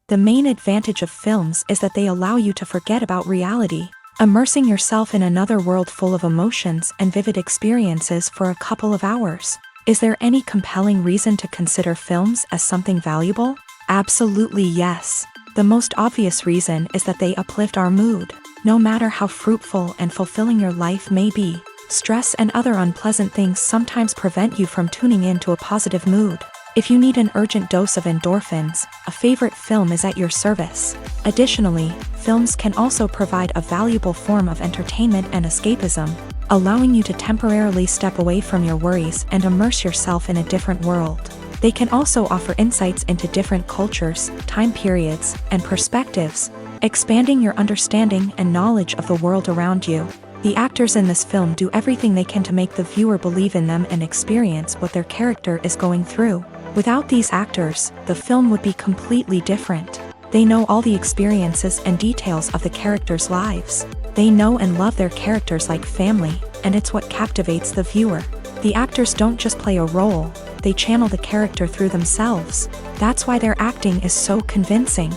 The main advantage of films is that they allow you to forget about reality, immersing yourself in another world full of emotions and vivid experiences for a couple of hours. Is there any compelling reason to consider films as something valuable? Absolutely yes. The most obvious reason is that they uplift our mood. No matter how fruitful and fulfilling your life may be, stress and other unpleasant things sometimes prevent you from tuning into a positive mood. If you need an urgent dose of endorphins, a favorite film is at your service. Additionally, films can also provide a valuable form of entertainment and escapism, allowing you to temporarily step away from your worries and immerse yourself in a different world. They can also offer insights into different cultures, time periods, and perspectives, expanding your understanding and knowledge of the world around you. The actors in this film do everything they can to make the viewer believe in them and experience what their character is going through. Without these actors, the film would be completely different. They know all the experiences and details of the characters' lives. They know and love their characters like family, and it's what captivates the viewer. The actors don't just play a role, they channel the character through themselves. That's why their acting is so convincing.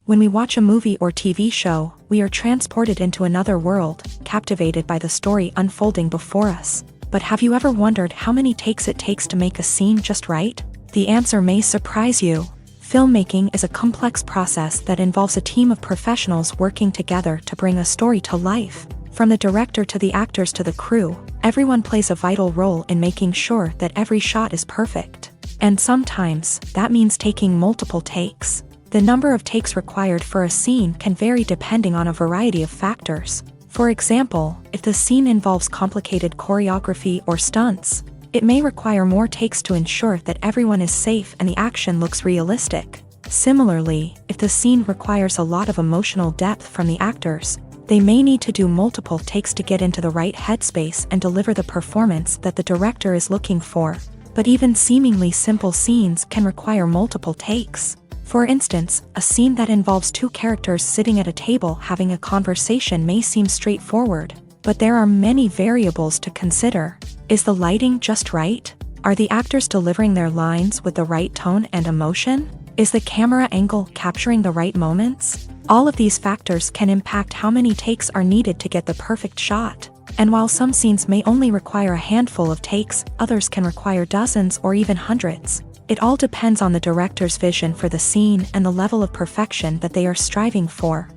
When we watch a movie or TV show, we are transported into another world, captivated by the story unfolding before us. But have you ever wondered how many takes it takes to make a scene just right? The answer may surprise you. Filmmaking is a complex process that involves a team of professionals working together to bring a story to life. From the director to the actors to the crew, everyone plays a vital role in making sure that every shot is perfect. And sometimes, that means taking multiple takes. The number of takes required for a scene can vary depending on a variety of factors. For example, if the scene involves complicated choreography or stunts, it may require more takes to ensure that everyone is safe and the action looks realistic. Similarly, if the scene requires a lot of emotional depth from the actors, they may need to do multiple takes to get into the right headspace and deliver the performance that the director is looking for. But even seemingly simple scenes can require multiple takes. For instance, a scene that involves two characters sitting at a table having a conversation may seem straightforward, but there are many variables to consider. Is the lighting just right? Are the actors delivering their lines with the right tone and emotion? Is the camera angle capturing the right moments? All of these factors can impact how many takes are needed to get the perfect shot. And while some scenes may only require a handful of takes, others can require dozens or even hundreds. It all depends on the director's vision for the scene and the level of perfection that they are striving for.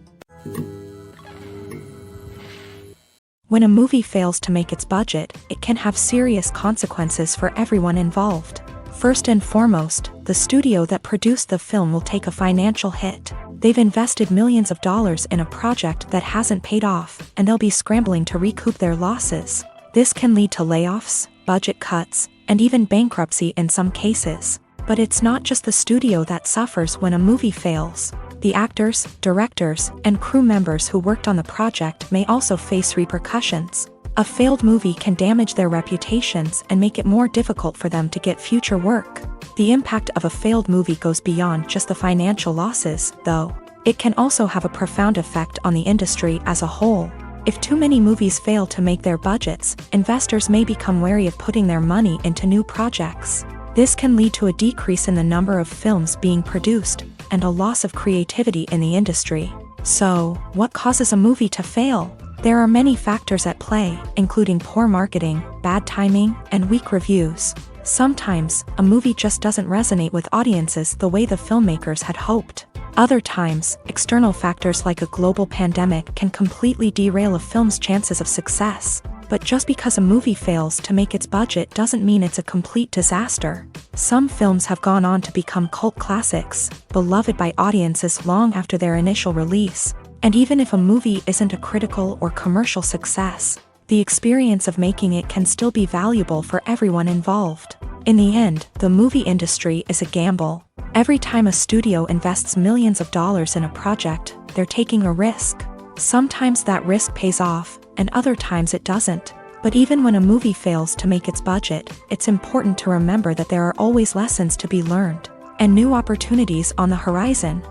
When a movie fails to make its budget, it can have serious consequences for everyone involved. First and foremost, the studio that produced the film will take a financial hit. They've invested millions of dollars in a project that hasn't paid off, and they'll be scrambling to recoup their losses. This can lead to layoffs, budget cuts, and even bankruptcy in some cases. But it's not just the studio that suffers when a movie fails. The actors, directors, and crew members who worked on the project may also face repercussions. A failed movie can damage their reputations and make it more difficult for them to get future work. The impact of a failed movie goes beyond just the financial losses, though. It can also have a profound effect on the industry as a whole. If too many movies fail to make their budgets, investors may become wary of putting their money into new projects. This can lead to a decrease in the number of films being produced, and a loss of creativity in the industry. So, what causes a movie to fail? There are many factors at play, including poor marketing, bad timing, and weak reviews. Sometimes, a movie just doesn't resonate with audiences the way the filmmakers had hoped. Other times, external factors like a global pandemic can completely derail a film's chances of success. But just because a movie fails to make its budget doesn't mean it's a complete disaster. Some films have gone on to become cult classics, beloved by audiences long after their initial release. And even if a movie isn't a critical or commercial success, the experience of making it can still be valuable for everyone involved. In the end, the movie industry is a gamble. Every time a studio invests millions of dollars in a project, they're taking a risk. Sometimes that risk pays off, and other times it doesn't. But even when a movie fails to make its budget, it's important to remember that there are always lessons to be learned, and new opportunities on the horizon.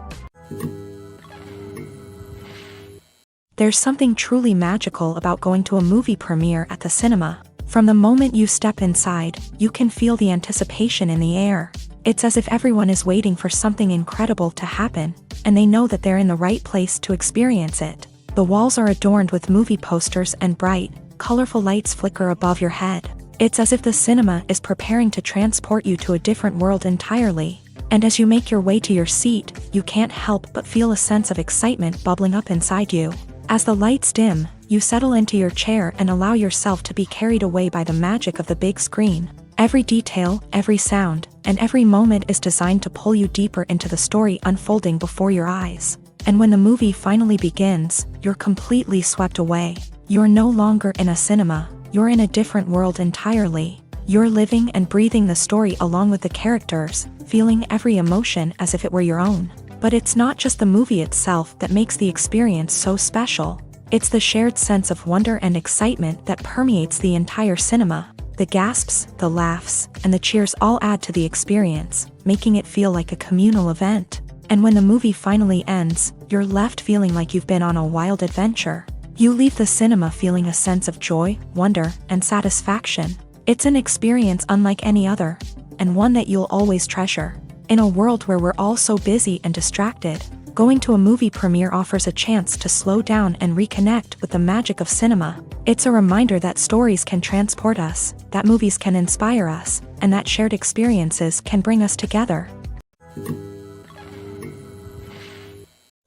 There's something truly magical about going to a movie premiere at the cinema. From the moment you step inside, you can feel the anticipation in the air. It's as if everyone is waiting for something incredible to happen, and they know that they're in the right place to experience it. The walls are adorned with movie posters and bright, colorful lights flicker above your head. It's as if the cinema is preparing to transport you to a different world entirely. And as you make your way to your seat, you can't help but feel a sense of excitement bubbling up inside you. As the lights dim, you settle into your chair and allow yourself to be carried away by the magic of the big screen. Every detail, every sound, and every moment is designed to pull you deeper into the story unfolding before your eyes. And when the movie finally begins, you're completely swept away. You're no longer in a cinema, you're in a different world entirely. You're living and breathing the story along with the characters, feeling every emotion as if it were your own. But it's not just the movie itself that makes the experience so special. It's the shared sense of wonder and excitement that permeates the entire cinema. The gasps, the laughs, and the cheers all add to the experience, making it feel like a communal event. And when the movie finally ends, you're left feeling like you've been on a wild adventure. You leave the cinema feeling a sense of joy, wonder, and satisfaction. It's an experience unlike any other, and one that you'll always treasure. In a world where we're all so busy and distracted, going to a movie premiere offers a chance to slow down and reconnect with the magic of cinema. It's a reminder that stories can transport us, that movies can inspire us, and that shared experiences can bring us together.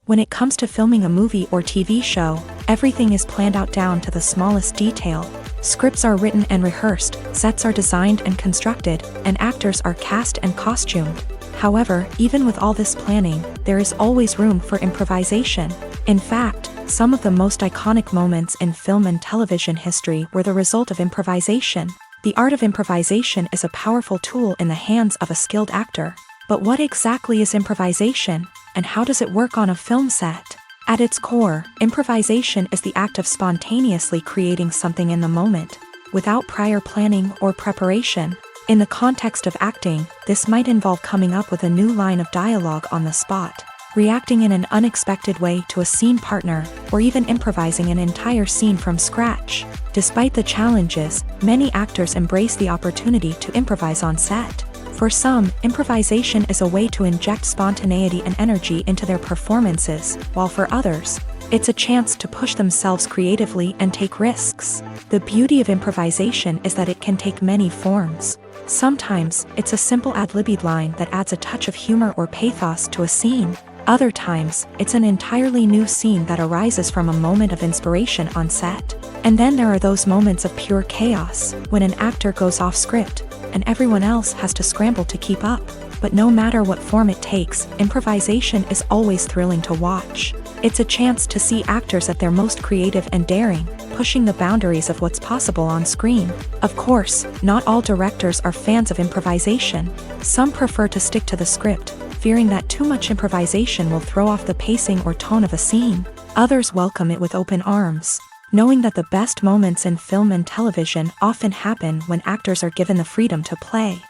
When it comes to filming a movie or TV show, everything is planned out down to the smallest detail. Scripts are written and rehearsed, sets are designed and constructed, and actors are cast and costumed. However, even with all this planning, there is always room for improvisation. In fact, some of the most iconic moments in film and television history were the result of improvisation. The art of improvisation is a powerful tool in the hands of a skilled actor. But what exactly is improvisation, and how does it work on a film set? At its core, improvisation is the act of spontaneously creating something in the moment, without prior planning or preparation. In the context of acting, this might involve coming up with a new line of dialogue on the spot, reacting in an unexpected way to a scene partner, or even improvising an entire scene from scratch. Despite the challenges, many actors embrace the opportunity to improvise on set. For some, improvisation is a way to inject spontaneity and energy into their performances, while for others, it's a chance to push themselves creatively and take risks. The beauty of improvisation is that it can take many forms. Sometimes, it's a simple ad-libbed line that adds a touch of humor or pathos to a scene. Other times, it's an entirely new scene that arises from a moment of inspiration on set. And then there are those moments of pure chaos, when an actor goes off script, and everyone else has to scramble to keep up. But no matter what form it takes, improvisation is always thrilling to watch. It's a chance to see actors at their most creative and daring, pushing the boundaries of what's possible on screen. Of course, not all directors are fans of improvisation. Some prefer to stick to the script, fearing that too much improvisation will throw off the pacing or tone of a scene. Others welcome it with open arms, knowing that the best moments in film and television often happen when actors are given the freedom to play.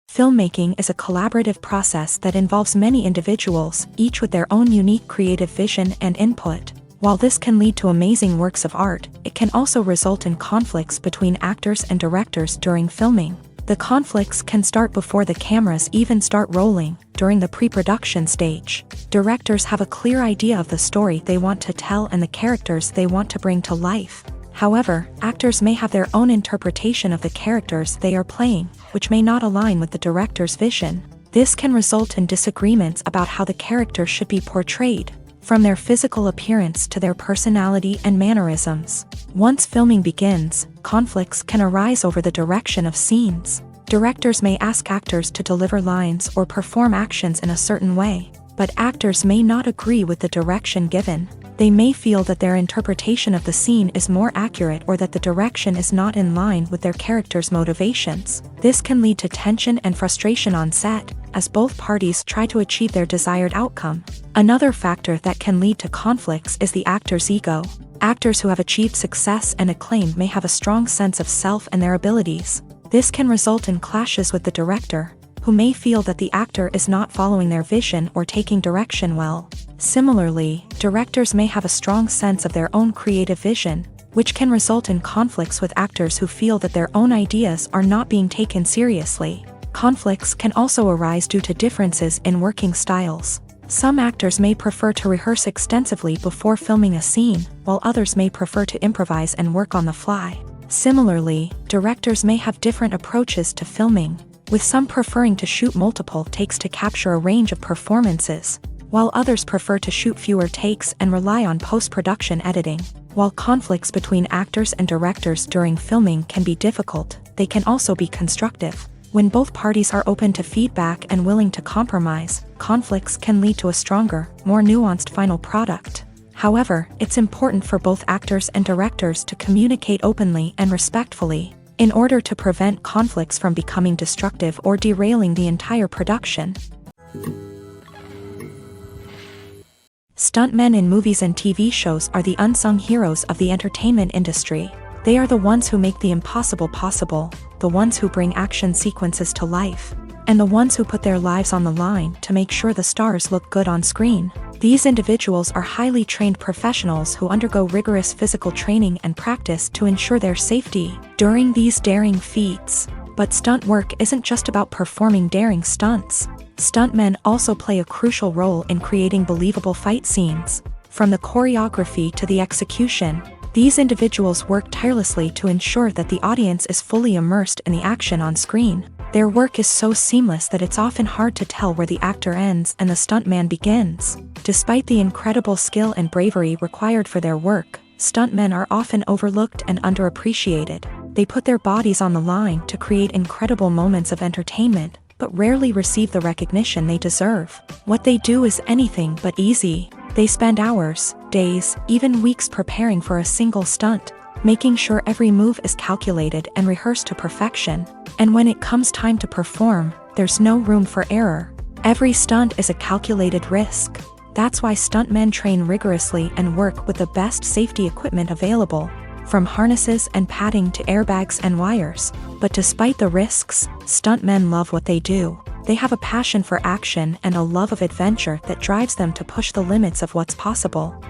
Filmmaking is a collaborative process that involves many individuals, each with their own unique creative vision and input. While this can lead to amazing works of art, it can also result in conflicts between actors and directors during filming. The conflicts can start before the cameras even start rolling, during the pre-production stage. Directors have a clear idea of the story they want to tell and the characters they want to bring to life. However, actors may have their own interpretation of the characters they are playing, which may not align with the director's vision. This can result in disagreements about how the character should be portrayed, from their physical appearance to their personality and mannerisms. Once filming begins, conflicts can arise over the direction of scenes. Directors may ask actors to deliver lines or perform actions in a certain way, but actors may not agree with the direction given. They may feel that their interpretation of the scene is more accurate or that the direction is not in line with their character's motivations. This can lead to tension and frustration on set, as both parties try to achieve their desired outcome. Another factor that can lead to conflicts is the actor's ego. Actors who have achieved success and acclaim may have a strong sense of self and their abilities. This can result in clashes with the director, who may feel that the actor is not following their vision or taking direction well. Similarly, directors may have a strong sense of their own creative vision, which can result in conflicts with actors who feel that their own ideas are not being taken seriously. Conflicts can also arise due to differences in working styles. Some actors may prefer to rehearse extensively before filming a scene, while others may prefer to improvise and work on the fly. Similarly, directors may have different approaches to filming, with some preferring to shoot multiple takes to capture a range of performances, while others prefer to shoot fewer takes and rely on post-production editing. While conflicts between actors and directors during filming can be difficult, they can also be constructive. When both parties are open to feedback and willing to compromise, conflicts can lead to a stronger, more nuanced final product. However, it's important for both actors and directors to communicate openly and respectfully, in order to prevent conflicts from becoming destructive or derailing the entire production. Stuntmen in movies and TV shows are the unsung heroes of the entertainment industry. They are the ones who make the impossible possible, the ones who bring action sequences to life, and the ones who put their lives on the line to make sure the stars look good on screen. These individuals are highly trained professionals who undergo rigorous physical training and practice to ensure their safety during these daring feats. But stunt work isn't just about performing daring stunts. Stuntmen also play a crucial role in creating believable fight scenes. From the choreography to the execution, these individuals work tirelessly to ensure that the audience is fully immersed in the action on screen. Their work is so seamless that it's often hard to tell where the actor ends and the stuntman begins. Despite the incredible skill and bravery required for their work, stuntmen are often overlooked and underappreciated. They put their bodies on the line to create incredible moments of entertainment, but rarely receive the recognition they deserve. What they do is anything but easy. They spend hours, days, even weeks preparing for a single stunt, making sure every move is calculated and rehearsed to perfection. And when it comes time to perform, there's no room for error. Every stunt is a calculated risk. That's why stuntmen train rigorously and work with the best safety equipment available, from harnesses and padding to airbags and wires. But despite the risks, stuntmen love what they do. They have a passion for action and a love of adventure that drives them to push the limits of what's possible.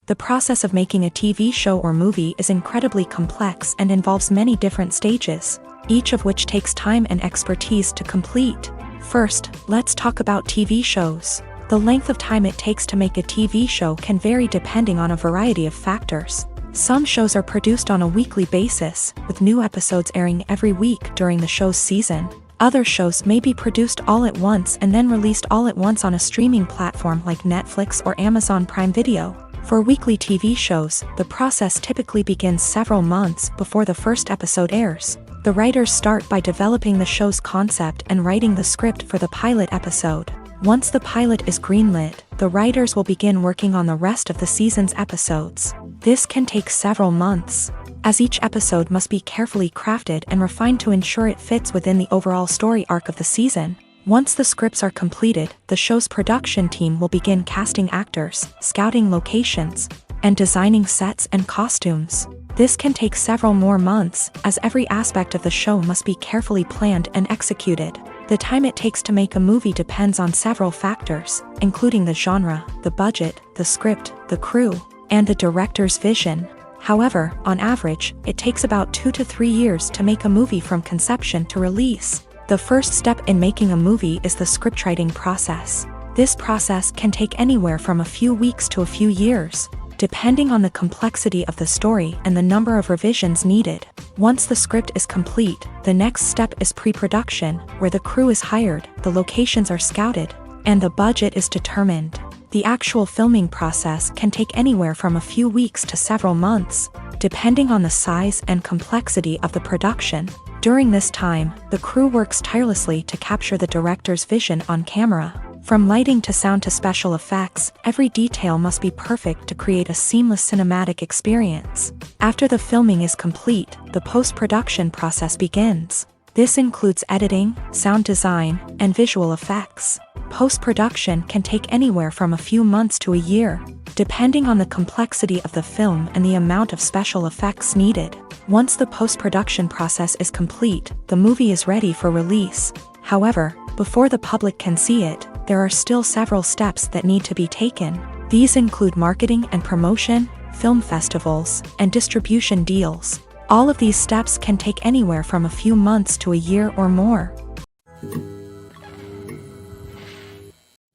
The process of making a TV show or movie is incredibly complex and involves many different stages, each of which takes time and expertise to complete. First, let's talk about TV shows. The length of time it takes to make a TV show can vary depending on a variety of factors. Some shows are produced on a weekly basis, with new episodes airing every week during the show's season. Other shows may be produced all at once and then released all at once on a streaming platform like Netflix or Amazon Prime Video. For weekly TV shows, the process typically begins several months before the first episode airs. The writers start by developing the show's concept and writing the script for the pilot episode. Once the pilot is greenlit, the writers will begin working on the rest of the season's episodes. This can take several months, as each episode must be carefully crafted and refined to ensure it fits within the overall story arc of the season. Once the scripts are completed, the show's production team will begin casting actors, scouting locations, and designing sets and costumes. This can take several more months, as every aspect of the show must be carefully planned and executed. The time it takes to make a movie depends on several factors, including the genre, the budget, the script, the crew, and the director's vision. However, on average, it takes about 2 to 3 years to make a movie from conception to release. The first step in making a movie is the scriptwriting process. This process can take anywhere from a few weeks to a few years. depending on the complexity of the story and the number of revisions needed. Once the script is complete, the next step is pre-production, where the crew is hired, the locations are scouted, and the budget is determined. The actual filming process can take anywhere from a few weeks to several months, depending on the size and complexity of the production. During this time, the crew works tirelessly to capture the director's vision on camera. From lighting to sound to special effects, every detail must be perfect to create a seamless cinematic experience. After the filming is complete, the post-production process begins. This includes editing, sound design, and visual effects. Post-production can take anywhere from a few months to a year, depending on the complexity of the film and the amount of special effects needed. Once the post-production process is complete, the movie is ready for release. However, before the public can see it, there are still several steps that need to be taken. These include marketing and promotion, film festivals, and distribution deals. All of these steps can take anywhere from a few months to a year or more.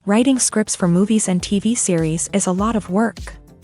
Writing scripts for movies and TV series is a lot of work.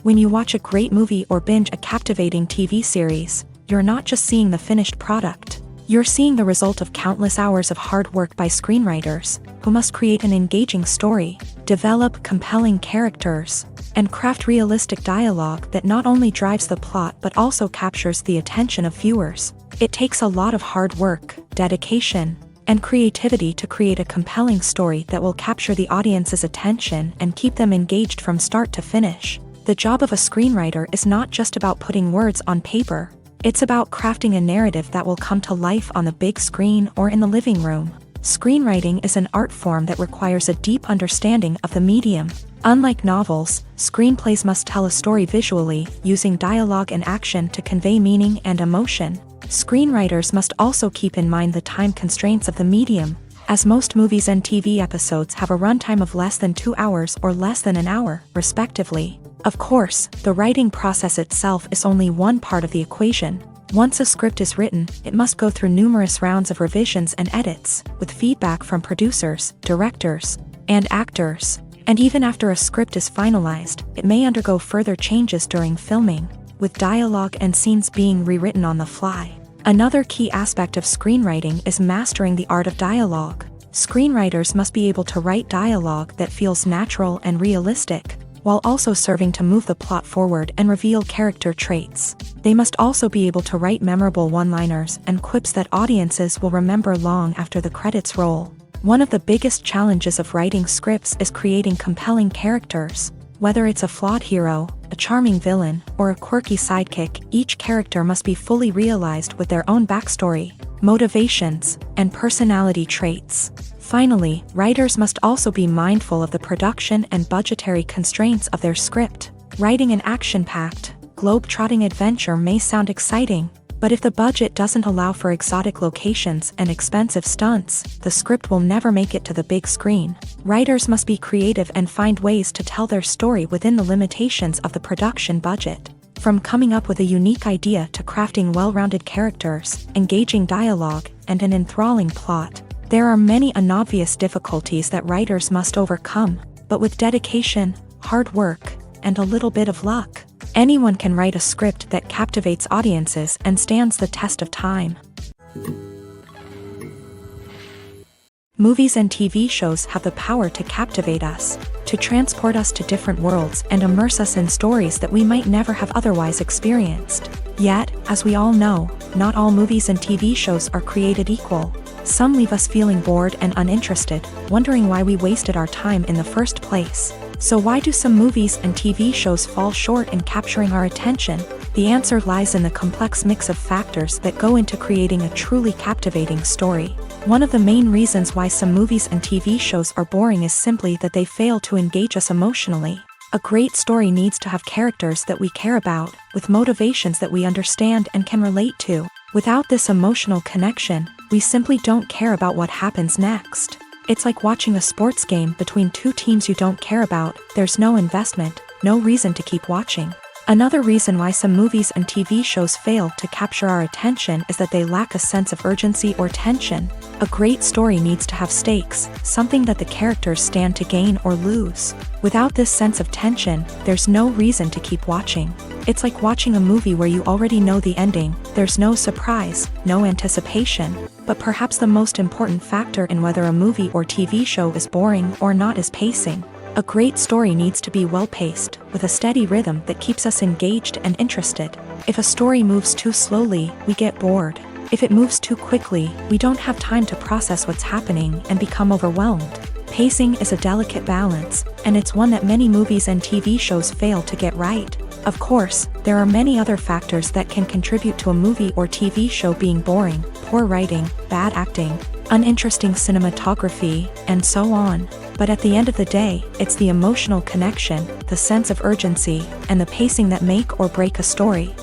When you watch a great movie or binge a captivating TV series, you're not just seeing the finished product. You're seeing the result of countless hours of hard work by screenwriters, who must create an engaging story, develop compelling characters, and craft realistic dialogue that not only drives the plot but also captures the attention of viewers. It takes a lot of hard work, dedication, and creativity to create a compelling story that will capture the audience's attention and keep them engaged from start to finish. The job of a screenwriter is not just about putting words on paper. It's about crafting a narrative that will come to life on the big screen or in the living room. Screenwriting is an art form that requires a deep understanding of the medium. Unlike novels, screenplays must tell a story visually, using dialogue and action to convey meaning and emotion. Screenwriters must also keep in mind the time constraints of the medium, as most movies and TV episodes have a runtime of less than 2 hours or less than an hour, respectively. Of course, the writing process itself is only one part of the equation. Once a script is written, it must go through numerous rounds of revisions and edits, with feedback from producers, directors, and actors. And even after a script is finalized, it may undergo further changes during filming, with dialogue and scenes being rewritten on the fly. Another key aspect of screenwriting is mastering the art of dialogue. Screenwriters must be able to write dialogue that feels natural and realistic, while also serving to move the plot forward and reveal character traits. They must also be able to write memorable one-liners and quips that audiences will remember long after the credits roll. One of the biggest challenges of writing scripts is creating compelling characters. Whether it's a flawed hero, a charming villain, or a quirky sidekick, each character must be fully realized with their own backstory, motivations, and personality traits. Finally, writers must also be mindful of the production and budgetary constraints of their script. Writing an action-packed, globe-trotting adventure may sound exciting, but if the budget doesn't allow for exotic locations and expensive stunts, the script will never make it to the big screen. Writers must be creative and find ways to tell their story within the limitations of the production budget. From coming up with a unique idea to crafting well-rounded characters, engaging dialogue, and an enthralling plot, there are many unobvious difficulties that writers must overcome, but with dedication, hard work, and a little bit of luck, anyone can write a script that captivates audiences and stands the test of time. Movies and TV shows have the power to captivate us, to transport us to different worlds and immerse us in stories that we might never have otherwise experienced. Yet, as we all know, not all movies and TV shows are created equal. Some leave us feeling bored and uninterested, wondering why we wasted our time in the first place. So why do some movies and TV shows fall short in capturing our attention? The answer lies in the complex mix of factors that go into creating a truly captivating story. One of the main reasons why some movies and TV shows are boring is simply that they fail to engage us emotionally. A great story needs to have characters that we care about, with motivations that we understand and can relate to. Without this emotional connection, we simply don't care about what happens next. It's like watching a sports game between two teams you don't care about. There's no investment, no reason to keep watching. Another reason why some movies and TV shows fail to capture our attention is that they lack a sense of urgency or tension. A great story needs to have stakes, something that the characters stand to gain or lose. Without this sense of tension, there's no reason to keep watching. It's like watching a movie where you already know the ending, there's no surprise, no anticipation. But perhaps the most important factor in whether a movie or TV show is boring or not is pacing. A great story needs to be well-paced, with a steady rhythm that keeps us engaged and interested. If a story moves too slowly, we get bored. If it moves too quickly, we don't have time to process what's happening and become overwhelmed. Pacing is a delicate balance, and it's one that many movies and TV shows fail to get right. Of course, there are many other factors that can contribute to a movie or TV show being boring: poor writing, bad acting, uninteresting cinematography, and so on. But at the end of the day, it's the emotional connection, the sense of urgency, and the pacing that make or break a story.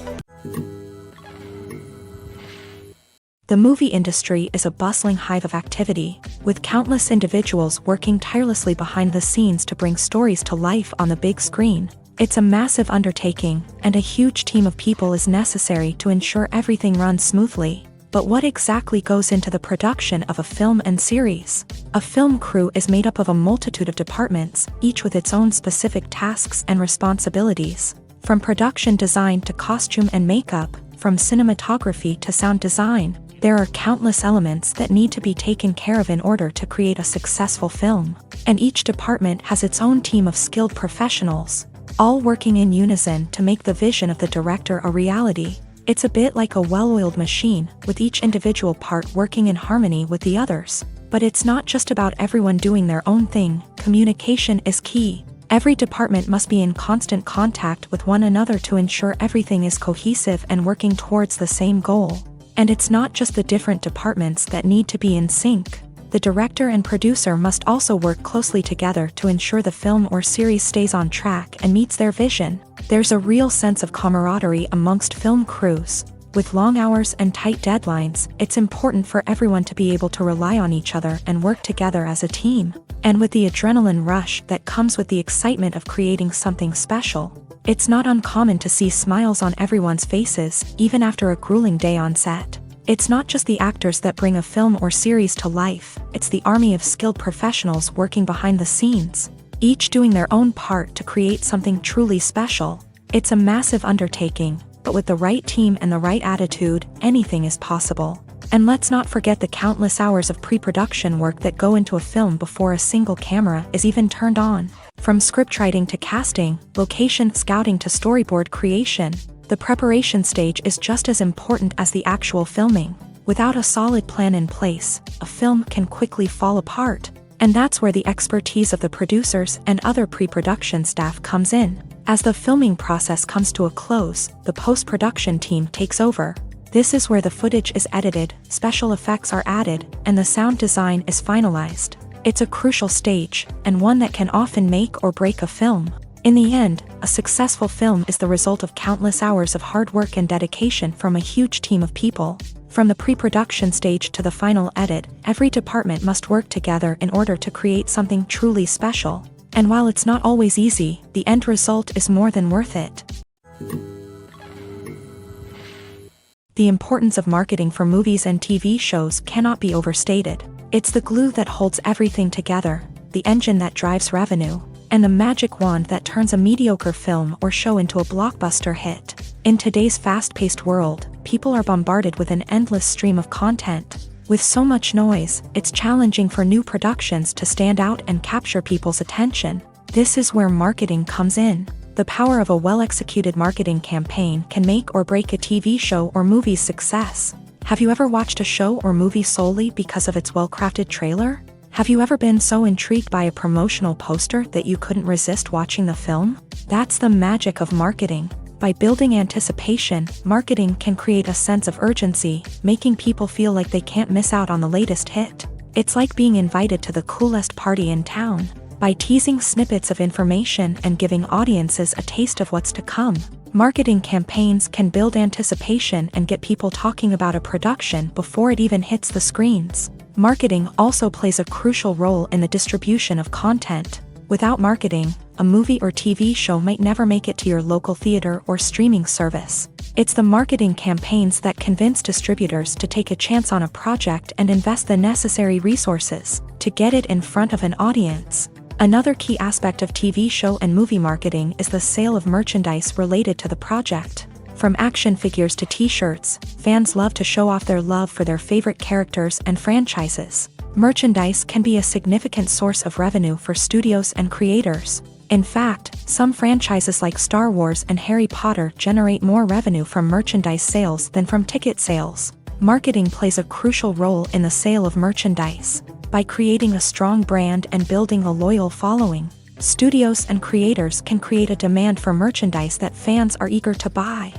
The movie industry is a bustling hive of activity, with countless individuals working tirelessly behind the scenes to bring stories to life on the big screen. It's a massive undertaking, and a huge team of people is necessary to ensure everything runs smoothly. But what exactly goes into the production of a film and series? A film crew is made up of a multitude of departments, each with its own specific tasks and responsibilities. From production design to costume and makeup, from cinematography to sound design, there are countless elements that need to be taken care of in order to create a successful film. And each department has its own team of skilled professionals, all working in unison to make the vision of the director a reality. It's a bit like a well-oiled machine, with each individual part working in harmony with the others. But it's not just about everyone doing their own thing. Communication is key. Every department must be in constant contact with one another to ensure everything is cohesive and working towards the same goal. And it's not just the different departments that need to be in sync. The director and producer must also work closely together to ensure the film or series stays on track and meets their vision. There's a real sense of camaraderie amongst film crews. With long hours and tight deadlines, it's important for everyone to be able to rely on each other and work together as a team. And with the adrenaline rush that comes with the excitement of creating something special, it's not uncommon to see smiles on everyone's faces, even after a grueling day on set. It's not just the actors that bring a film or series to life, it's the army of skilled professionals working behind the scenes, each doing their own part to create something truly special. It's a massive undertaking, but with the right team and the right attitude, anything is possible. And let's not forget the countless hours of pre-production work that go into a film before a single camera is even turned on. From scriptwriting to casting, location scouting to storyboard creation, the preparation stage is just as important as the actual filming. Without a solid plan in place, a film can quickly fall apart. And that's where the expertise of the producers and other pre-production staff comes in. As the filming process comes to a close, the post-production team takes over. This is where the footage is edited, special effects are added, and the sound design is finalized. It's a crucial stage, and one that can often make or break a film. In the end, a successful film is the result of countless hours of hard work and dedication from a huge team of people. From the pre-production stage to the final edit, every department must work together in order to create something truly special. And while it's not always easy, the end result is more than worth it. The importance of marketing for movies and TV shows cannot be overstated. It's the glue that holds everything together, the engine that drives revenue, and the magic wand that turns a mediocre film or show into a blockbuster hit. In today's fast-paced world, people are bombarded with an endless stream of content. With so much noise, it's challenging for new productions to stand out and capture people's attention. This is where marketing comes in. The power of a well-executed marketing campaign can make or break a TV show or movie's success. Have you ever watched a show or movie solely because of its well-crafted trailer? Have you ever been so intrigued by a promotional poster that you couldn't resist watching the film? That's the magic of marketing. By building anticipation, marketing can create a sense of urgency, making people feel like they can't miss out on the latest hit. It's like being invited to the coolest party in town. By teasing snippets of information and giving audiences a taste of what's to come, marketing campaigns can build anticipation and get people talking about a production before it even hits the screens. Marketing also plays a crucial role in the distribution of content. Without marketing, a movie or TV show might never make it to your local theater or streaming service. It's the marketing campaigns that convince distributors to take a chance on a project and invest the necessary resources to get it in front of an audience. Another key aspect of TV show and movie marketing is the sale of merchandise related to the project. From action figures to t-shirts, fans love to show off their love for their favorite characters and franchises. Merchandise can be a significant source of revenue for studios and creators. In fact, some franchises like Star Wars and Harry Potter generate more revenue from merchandise sales than from ticket sales. Marketing plays a crucial role in the sale of merchandise. By creating a strong brand and building a loyal following, studios and creators can create a demand for merchandise that fans are eager to buy.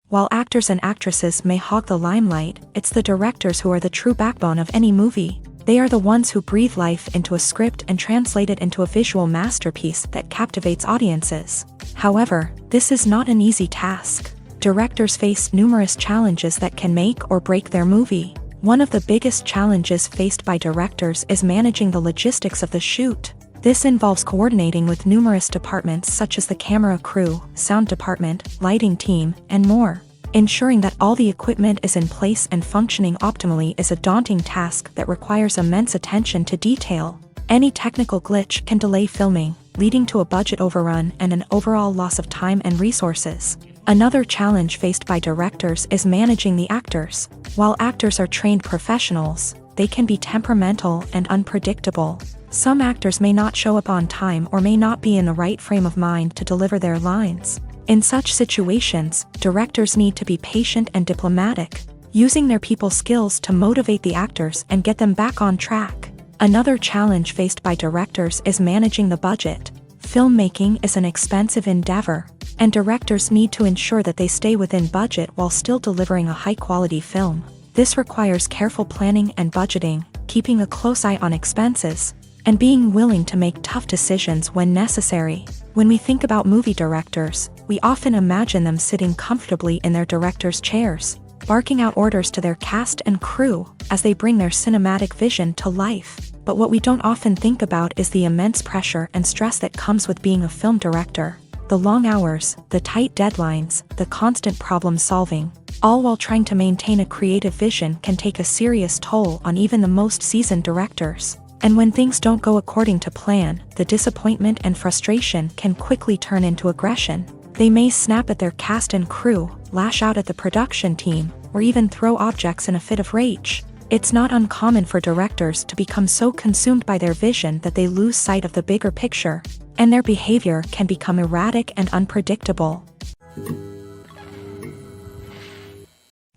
While actors and actresses may hog the limelight, it's the directors who are the true backbone of any movie. They are the ones who breathe life into a script and translate it into a visual masterpiece that captivates audiences. However, this is not an easy task. Directors face numerous challenges that can make or break their movie. One of the biggest challenges faced by directors is managing the logistics of the shoot. This involves coordinating with numerous departments such as the camera crew, sound department, lighting team, and more. Ensuring that all the equipment is in place and functioning optimally is a daunting task that requires immense attention to detail. Any technical glitch can delay filming, leading to a budget overrun and an overall loss of time and resources. Another challenge faced by directors is managing the actors. While actors are trained professionals, they can be temperamental and unpredictable. Some actors may not show up on time or may not be in the right frame of mind to deliver their lines. In such situations, directors need to be patient and diplomatic, using their people skills to motivate the actors and get them back on track. Another challenge faced by directors is managing the budget. Filmmaking is an expensive endeavor, and directors need to ensure that they stay within budget while still delivering a high-quality film. This requires careful planning and budgeting, keeping a close eye on expenses, and being willing to make tough decisions when necessary. When we think about movie directors, we often imagine them sitting comfortably in their director's chairs, barking out orders to their cast and crew as they bring their cinematic vision to life. But what we don't often think about is the immense pressure and stress that comes with being a film director. The long hours, the tight deadlines, the constant problem solving, all while trying to maintain a creative vision can take a serious toll on even the most seasoned directors. And when things don't go according to plan, the disappointment and frustration can quickly turn into aggression. They may snap at their cast and crew, lash out at the production team, or even throw objects in a fit of rage. It's not uncommon for directors to become so consumed by their vision that they lose sight of the bigger picture, and their behavior can become erratic and unpredictable.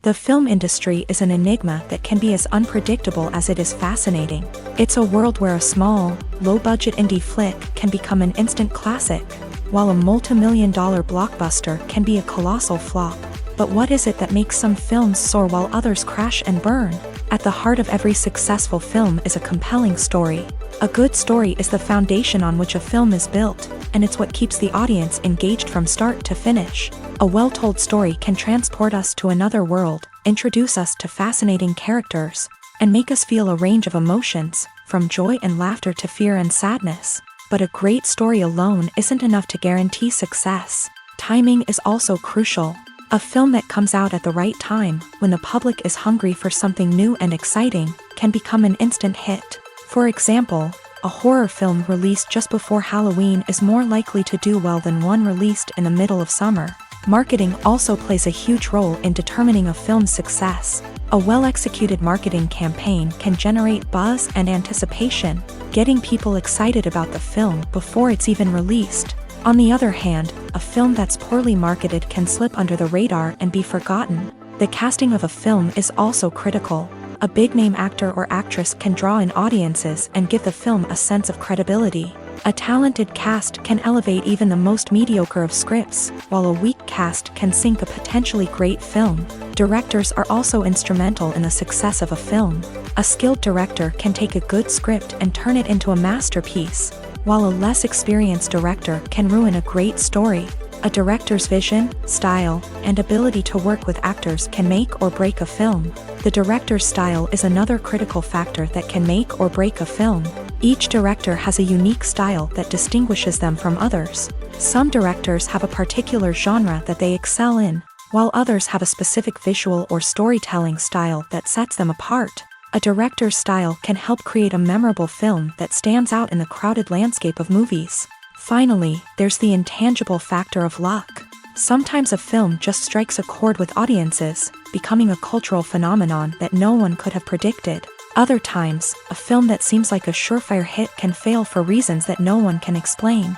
The film industry is an enigma that can be as unpredictable as it is fascinating. It's a world where a small, low-budget indie flick can become an instant classic, while a multi-million-dollar blockbuster can be a colossal flop. But what is it that makes some films soar while others crash and burn? At the heart of every successful film is a compelling story. A good story is the foundation on which a film is built, and it's what keeps the audience engaged from start to finish. A well-told story can transport us to another world, introduce us to fascinating characters, and make us feel a range of emotions, from joy and laughter to fear and sadness. But a great story alone isn't enough to guarantee success. Timing is also crucial. A film that comes out at the right time, when the public is hungry for something new and exciting, can become an instant hit. For example, a horror film released just before Halloween is more likely to do well than one released in the middle of summer. Marketing also plays a huge role in determining a film's success. A well-executed marketing campaign can generate buzz and anticipation, getting people excited about the film before it's even released. On the other hand, a film that's poorly marketed can slip under the radar and be forgotten. The casting of a film is also critical. A big-name actor or actress can draw in audiences and give the film a sense of credibility. A talented cast can elevate even the most mediocre of scripts, while a weak cast can sink a potentially great film. Directors are also instrumental in the success of a film. A skilled director can take a good script and turn it into a masterpiece, while a less experienced director can ruin a great story. A director's vision, style, and ability to work with actors can make or break a film. The director's style is another critical factor that can make or break a film. Each director has a unique style that distinguishes them from others. Some directors have a particular genre that they excel in, while others have a specific visual or storytelling style that sets them apart. A director's style can help create a memorable film that stands out in the crowded landscape of movies. Finally, there's the intangible factor of luck. Sometimes a film just strikes a chord with audiences, becoming a cultural phenomenon that no one could have predicted. Other times, a film that seems like a surefire hit can fail for reasons that no one can explain.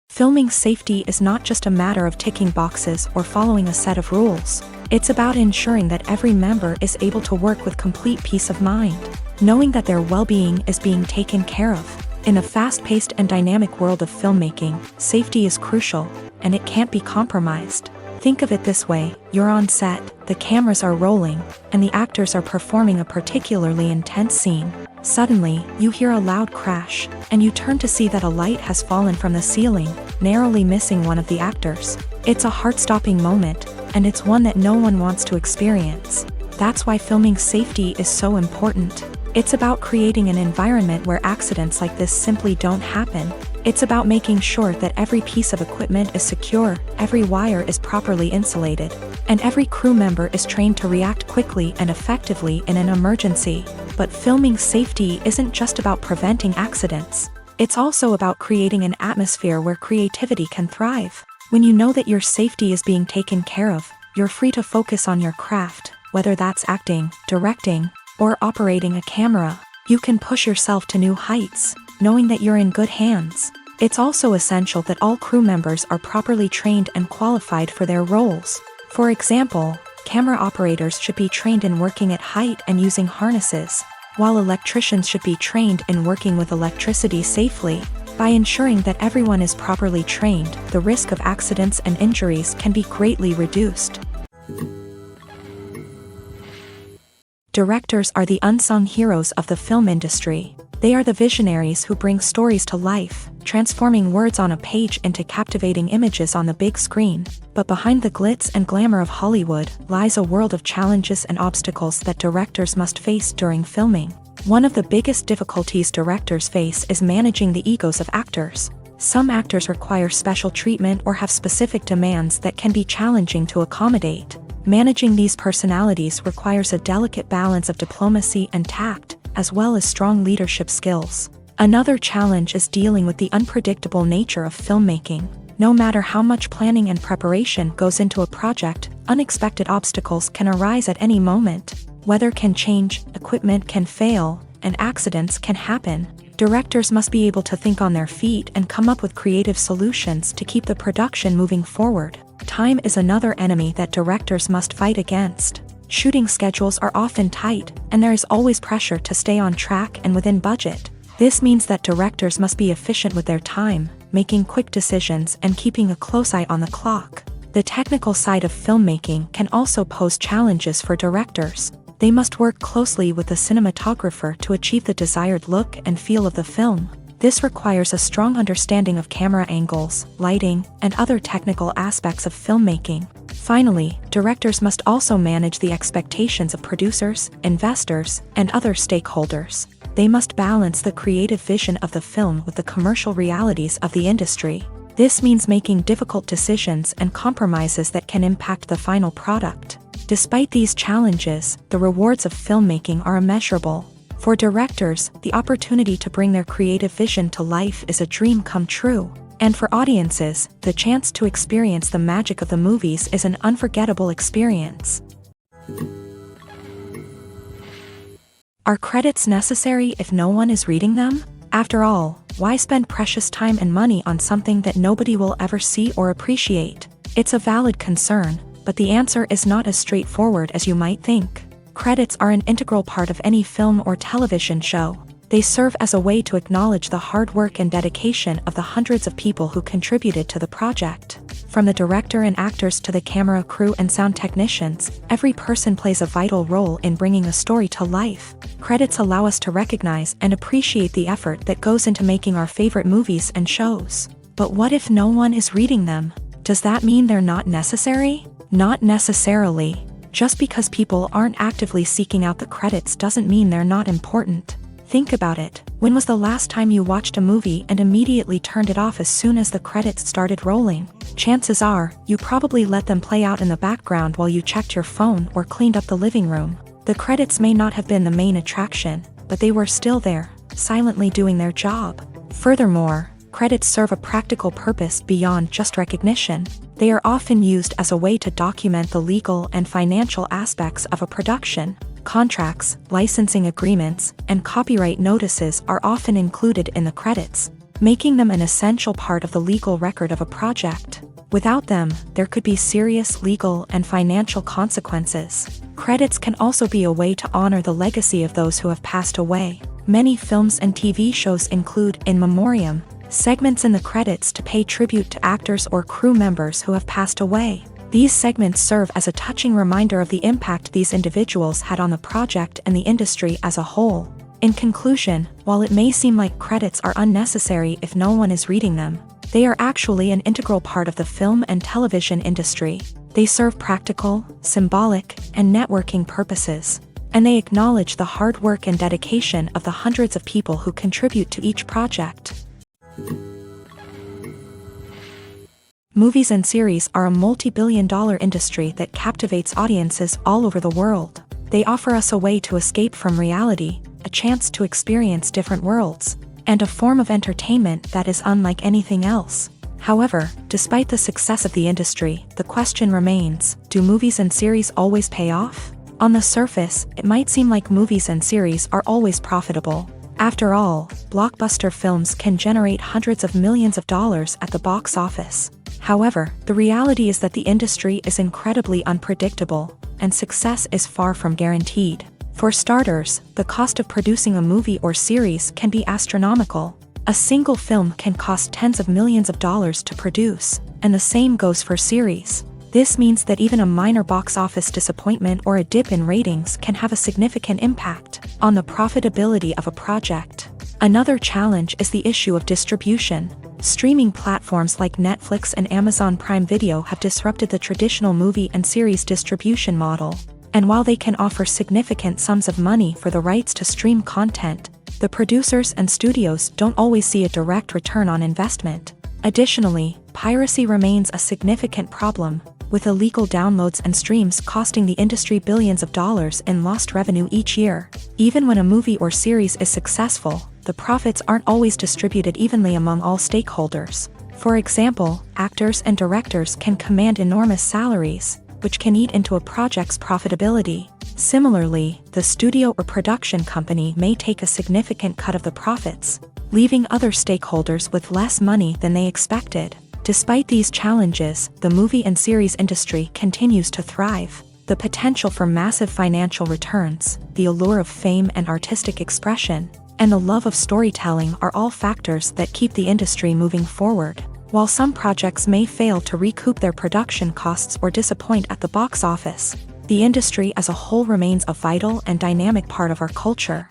Filming safety is not just a matter of ticking boxes or following a set of rules. It's about ensuring that every member is able to work with complete peace of mind, knowing that their well-being is being taken care of. In a fast-paced and dynamic world of filmmaking, safety is crucial, and it can't be compromised. Think of it this way: you're on set, the cameras are rolling, and the actors are performing a particularly intense scene. Suddenly, you hear a loud crash, and you turn to see that a light has fallen from the ceiling, narrowly missing one of the actors. It's a heart-stopping moment, and it's one that no one wants to experience. That's why filming safety is so important. It's about creating an environment where accidents like this simply don't happen. It's about making sure that every piece of equipment is secure, every wire is properly insulated, and every crew member is trained to react quickly and effectively in an emergency. But filming safety isn't just about preventing accidents. It's also about creating an atmosphere where creativity can thrive. When you know that your safety is being taken care of, you're free to focus on your craft, whether that's acting, directing, or operating a camera. You can push yourself to new heights, knowing that you're in good hands. It's also essential that all crew members are properly trained and qualified for their roles. For example, camera operators should be trained in working at height and using harnesses, while electricians should be trained in working with electricity safely. By ensuring that everyone is properly trained, the risk of accidents and injuries can be greatly reduced. Directors are the unsung heroes of the film industry. They are the visionaries who bring stories to life, transforming words on a page into captivating images on the big screen. But behind the glitz and glamour of Hollywood lies a world of challenges and obstacles that directors must face during filming. One of the biggest difficulties directors face is managing the egos of actors. Some actors require special treatment or have specific demands that can be challenging to accommodate. Managing these personalities requires a delicate balance of diplomacy and tact, as well as strong leadership skills. Another challenge is dealing with the unpredictable nature of filmmaking. No matter how much planning and preparation goes into a project, unexpected obstacles can arise at any moment. Weather can change, equipment can fail, and accidents can happen. Directors must be able to think on their feet and come up with creative solutions to keep the production moving forward. Time is another enemy that directors must fight against. Shooting schedules are often tight, and there is always pressure to stay on track and within budget. This means that directors must be efficient with their time, making quick decisions and keeping a close eye on the clock. The technical side of filmmaking can also pose challenges for directors. They must work closely with the cinematographer to achieve the desired look and feel of the film. This requires a strong understanding of camera angles, lighting, and other technical aspects of filmmaking. Finally, directors must also manage the expectations of producers, investors, and other stakeholders. They must balance the creative vision of the film with the commercial realities of the industry. This means making difficult decisions and compromises that can impact the final product. Despite these challenges, the rewards of filmmaking are immeasurable. For directors, the opportunity to bring their creative vision to life is a dream come true. And for audiences, the chance to experience the magic of the movies is an unforgettable experience. Are credits necessary if no one is reading them? After all, why spend precious time and money on something that nobody will ever see or appreciate? It's a valid concern, but the answer is not as straightforward as you might think. Credits are an integral part of any film or television show. They serve as a way to acknowledge the hard work and dedication of the hundreds of people who contributed to the project. From the director and actors to the camera crew and sound technicians, every person plays a vital role in bringing a story to life. Credits allow us to recognize and appreciate the effort that goes into making our favorite movies and shows. But what if no one is reading them? Does that mean they're not necessary? Not necessarily. Just because people aren't actively seeking out the credits doesn't mean they're not important. Think about it. When was the last time you watched a movie and immediately turned it off as soon as the credits started rolling? Chances are, you probably let them play out in the background while you checked your phone or cleaned up the living room. The credits may not have been the main attraction, but they were still there, silently doing their job. Furthermore, credits serve a practical purpose beyond just recognition. They are often used as a way to document the legal and financial aspects of a production. Contracts, licensing agreements, and copyright notices are often included in the credits, making them an essential part of the legal record of a project. Without them, there could be serious legal and financial consequences. Credits can also be a way to honor the legacy of those who have passed away. Many films and TV shows include in memoriam segments in the credits to pay tribute to actors or crew members who have passed away. These segments serve as a touching reminder of the impact these individuals had on the project and the industry as a whole. In conclusion, while it may seem like credits are unnecessary if no one is reading them, they are actually an integral part of the film and television industry. They serve practical, symbolic, and networking purposes, and they acknowledge the hard work and dedication of the hundreds of people who contribute to each project. Movies and series are a multi-billion-dollar industry that captivates audiences all over the world. They offer us a way to escape from reality, a chance to experience different worlds, and a form of entertainment that is unlike anything else. However, despite the success of the industry, the question remains, do movies and series always pay off? On the surface, it might seem like movies and series are always profitable. After all, blockbuster films can generate hundreds of millions of dollars at the box office. However, the reality is that the industry is incredibly unpredictable, and success is far from guaranteed. For starters, the cost of producing a movie or series can be astronomical. A single film can cost tens of millions of dollars to produce, and the same goes for series. This means that even a minor box office disappointment or a dip in ratings can have a significant impact on the profitability of a project. Another challenge is the issue of distribution. Streaming platforms like Netflix and Amazon Prime Video have disrupted the traditional movie and series distribution model. And while they can offer significant sums of money for the rights to stream content, the producers and studios don't always see a direct return on investment. Additionally, piracy remains a significant problem, with illegal downloads and streams costing the industry billions of dollars in lost revenue each year. Even when a movie or series is successful, the profits aren't always distributed evenly among all stakeholders. For example, actors and directors can command enormous salaries, which can eat into a project's profitability. Similarly, the studio or production company may take a significant cut of the profits, leaving other stakeholders with less money than they expected. Despite these challenges, the movie and series industry continues to thrive. The potential for massive financial returns, the allure of fame and artistic expression, and the love of storytelling are all factors that keep the industry moving forward. While some projects may fail to recoup their production costs or disappoint at the box office, the industry as a whole remains a vital and dynamic part of our culture.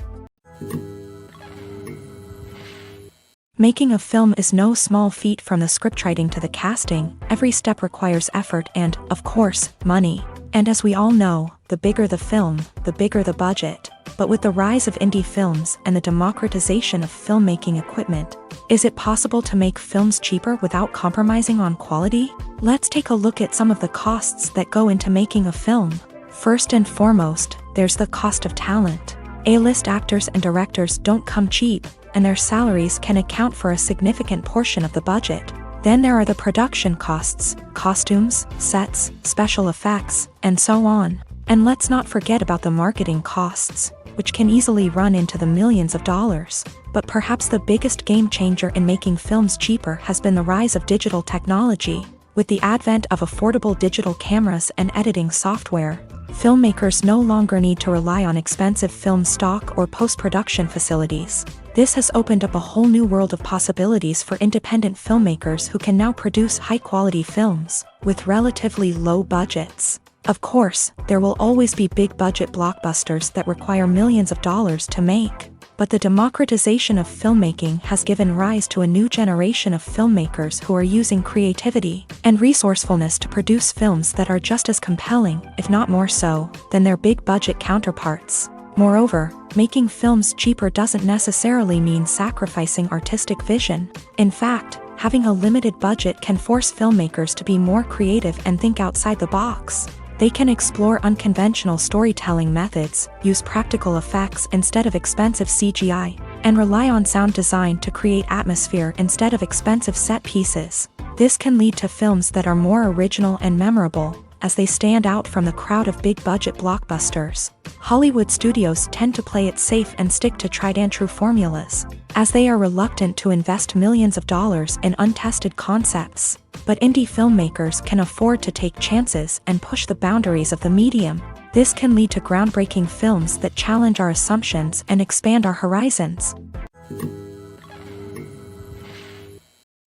Making a film is no small feat. From the scriptwriting to the casting, every step requires effort and, of course, money. And as we all know, the bigger the film, the bigger the budget. But with the rise of indie films and the democratization of filmmaking equipment, is it possible to make films cheaper without compromising on quality? Let's take a look at some of the costs that go into making a film. First and foremost, there's the cost of talent. A-list actors and directors don't come cheap, and their salaries can account for a significant portion of the budget. Then there are the production costs, costumes, sets, special effects, and so on. And let's not forget about the marketing costs, which can easily run into the millions of dollars. But perhaps the biggest game changer in making films cheaper has been the rise of digital technology. With the advent of affordable digital cameras and editing software, filmmakers no longer need to rely on expensive film stock or post-production facilities. This has opened up a whole new world of possibilities for independent filmmakers who can now produce high-quality films with relatively low budgets. Of course, there will always be big-budget blockbusters that require millions of dollars to make. But the democratization of filmmaking has given rise to a new generation of filmmakers who are using creativity and resourcefulness to produce films that are just as compelling, if not more so, than their big-budget counterparts. Moreover, making films cheaper doesn't necessarily mean sacrificing artistic vision. In fact, having a limited budget can force filmmakers to be more creative and think outside the box. They can explore unconventional storytelling methods, use practical effects instead of expensive CGI, and rely on sound design to create atmosphere instead of expensive set pieces. This can lead to films that are more original and memorable, as they stand out from the crowd of big-budget blockbusters. Hollywood studios tend to play it safe and stick to tried-and-true formulas, as they are reluctant to invest millions of dollars in untested concepts. But indie filmmakers can afford to take chances and push the boundaries of the medium. This can lead to groundbreaking films that challenge our assumptions and expand our horizons.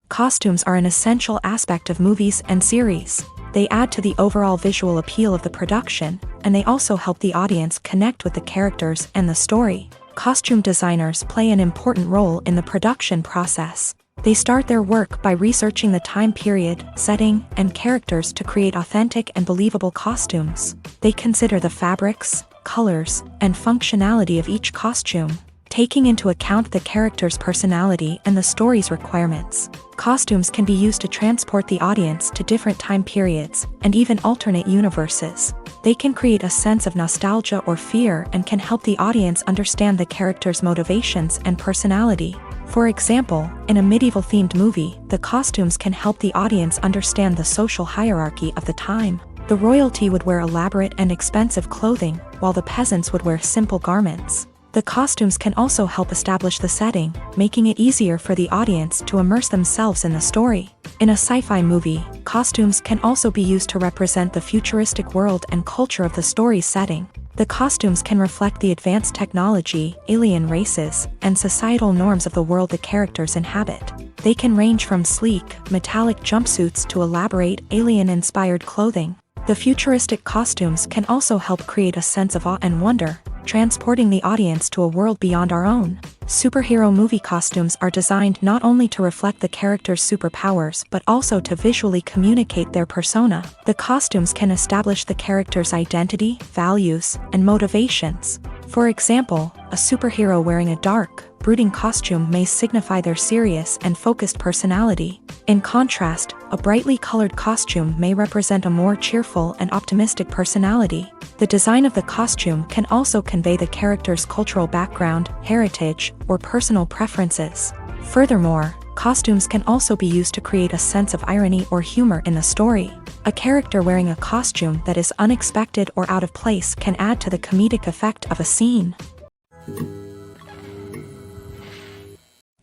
Costumes are an essential aspect of movies and series. They add to the overall visual appeal of the production, and they also help the audience connect with the characters and the story. Costume designers play an important role in the production process. They start their work by researching the time period, setting, and characters to create authentic and believable costumes. They consider the fabrics, colors, and functionality of each costume, taking into account the character's personality and the story's requirements. Costumes can be used to transport the audience to different time periods and even alternate universes. They can create a sense of nostalgia or fear and can help the audience understand the character's motivations and personality. For example, in a medieval-themed movie, the costumes can help the audience understand the social hierarchy of the time. The royalty would wear elaborate and expensive clothing, while the peasants would wear simple garments. The costumes can also help establish the setting, making it easier for the audience to immerse themselves in the story. In a sci-fi movie, costumes can also be used to represent the futuristic world and culture of the story's setting. The costumes can reflect the advanced technology, alien races, and societal norms of the world the characters inhabit. They can range from sleek, metallic jumpsuits to elaborate, alien-inspired clothing. The futuristic costumes can also help create a sense of awe and wonder, transporting the audience to a world beyond our own. Superhero movie costumes are designed not only to reflect the character's superpowers but also to visually communicate their persona. The costumes can establish the character's identity, values, and motivations. For example, a superhero wearing a dark, brooding costume may signify their serious and focused personality. In contrast, a brightly colored costume may represent a more cheerful and optimistic personality. The design of the costume can also convey the character's cultural background, heritage, or personal preferences. Furthermore, costumes can also be used to create a sense of irony or humor in the story. A character wearing a costume that is unexpected or out of place can add to the comedic effect of a scene.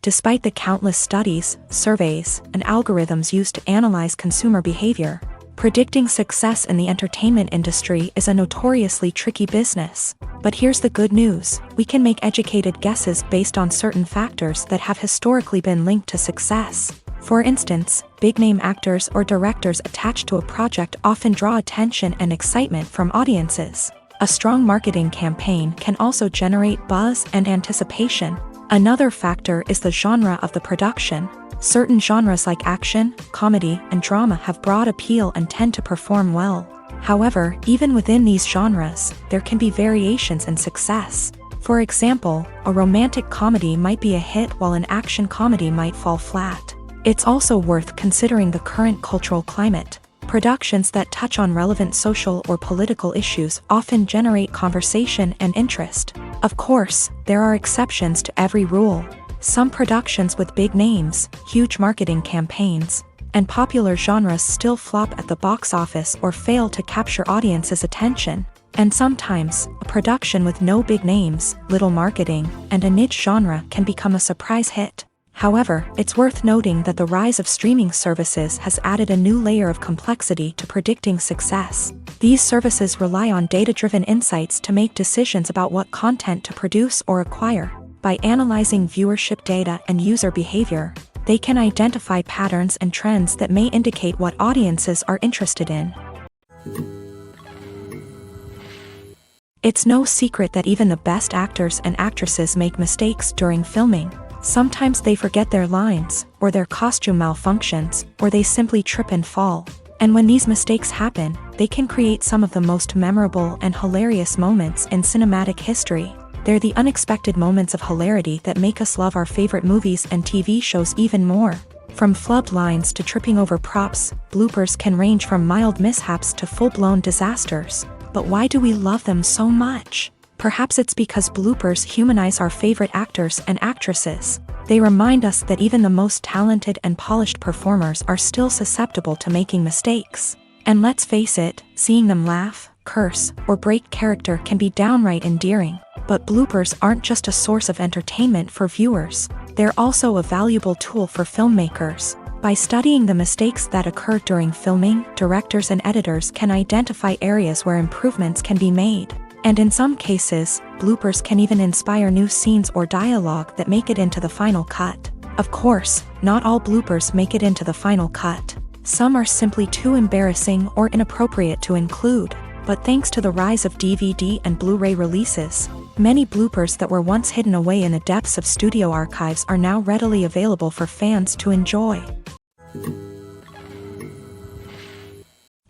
Despite the countless studies, surveys, and algorithms used to analyze consumer behavior, predicting success in the entertainment industry is a notoriously tricky business. But here's the good news: we can make educated guesses based on certain factors that have historically been linked to success. For instance, big-name actors or directors attached to a project often draw attention and excitement from audiences. A strong marketing campaign can also generate buzz and anticipation. Another factor is the genre of the production. Certain genres like action, comedy, and drama have broad appeal and tend to perform well. However, even within these genres, there can be variations in success. For example, a romantic comedy might be a hit while an action comedy might fall flat. It's also worth considering the current cultural climate. Productions that touch on relevant social or political issues often generate conversation and interest. Of course, there are exceptions to every rule. Some productions with big names, huge marketing campaigns, and popular genres still flop at the box office or fail to capture audiences' attention. And sometimes, a production with no big names, little marketing, and a niche genre can become a surprise hit. However, it's worth noting that the rise of streaming services has added a new layer of complexity to predicting success. These services rely on data-driven insights to make decisions about what content to produce or acquire. By analyzing viewership data and user behavior, they can identify patterns and trends that may indicate what audiences are interested in. It's no secret that even the best actors and actresses make mistakes during filming. Sometimes they forget their lines, or their costume malfunctions, or they simply trip and fall. And when these mistakes happen, they can create some of the most memorable and hilarious moments in cinematic history. They're the unexpected moments of hilarity that make us love our favorite movies and TV shows even more. From flubbed lines to tripping over props, bloopers can range from mild mishaps to full-blown disasters. But why do we love them so much? Perhaps it's because bloopers humanize our favorite actors and actresses. They remind us that even the most talented and polished performers are still susceptible to making mistakes. And let's face it, seeing them laugh, curse, or break character can be downright endearing. But bloopers aren't just a source of entertainment for viewers. They're also a valuable tool for filmmakers. By studying the mistakes that occur during filming, directors and editors can identify areas where improvements can be made. And in some cases, bloopers can even inspire new scenes or dialogue that make it into the final cut. Of course, not all bloopers make it into the final cut. Some are simply too embarrassing or inappropriate to include. But thanks to the rise of DVD and Blu-ray releases, many bloopers that were once hidden away in the depths of studio archives are now readily available for fans to enjoy.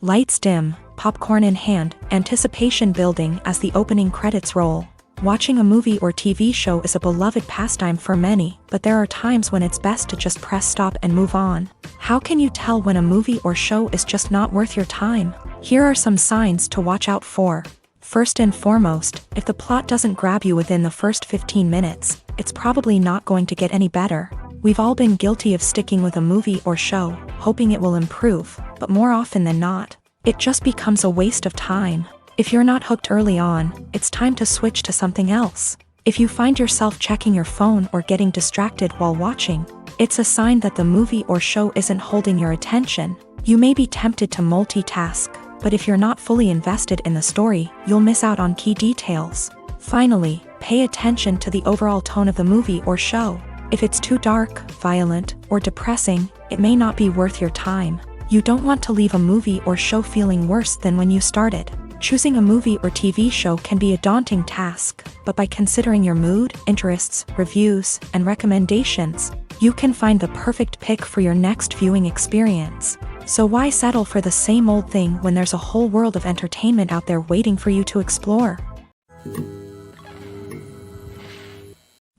Lights dim, popcorn in hand, anticipation building as the opening credits roll. Watching a movie or TV show is a beloved pastime for many, but there are times when it's best to just press stop and move on. How can you tell when a movie or show is just not worth your time? Here are some signs to watch out for. First and foremost, if the plot doesn't grab you within the first 15 minutes, it's probably not going to get any better. We've all been guilty of sticking with a movie or show, hoping it will improve, but more often than not, it just becomes a waste of time. If you're not hooked early on, it's time to switch to something else. If you find yourself checking your phone or getting distracted while watching, it's a sign that the movie or show isn't holding your attention. You may be tempted to multitask, but if you're not fully invested in the story, you'll miss out on key details. Finally, pay attention to the overall tone of the movie or show. If it's too dark, violent, or depressing, it may not be worth your time. You don't want to leave a movie or show feeling worse than when you started. Choosing a movie or TV show can be a daunting task, but by considering your mood, interests, reviews, and recommendations, you can find the perfect pick for your next viewing experience. So why settle for the same old thing when there's a whole world of entertainment out there waiting for you to explore?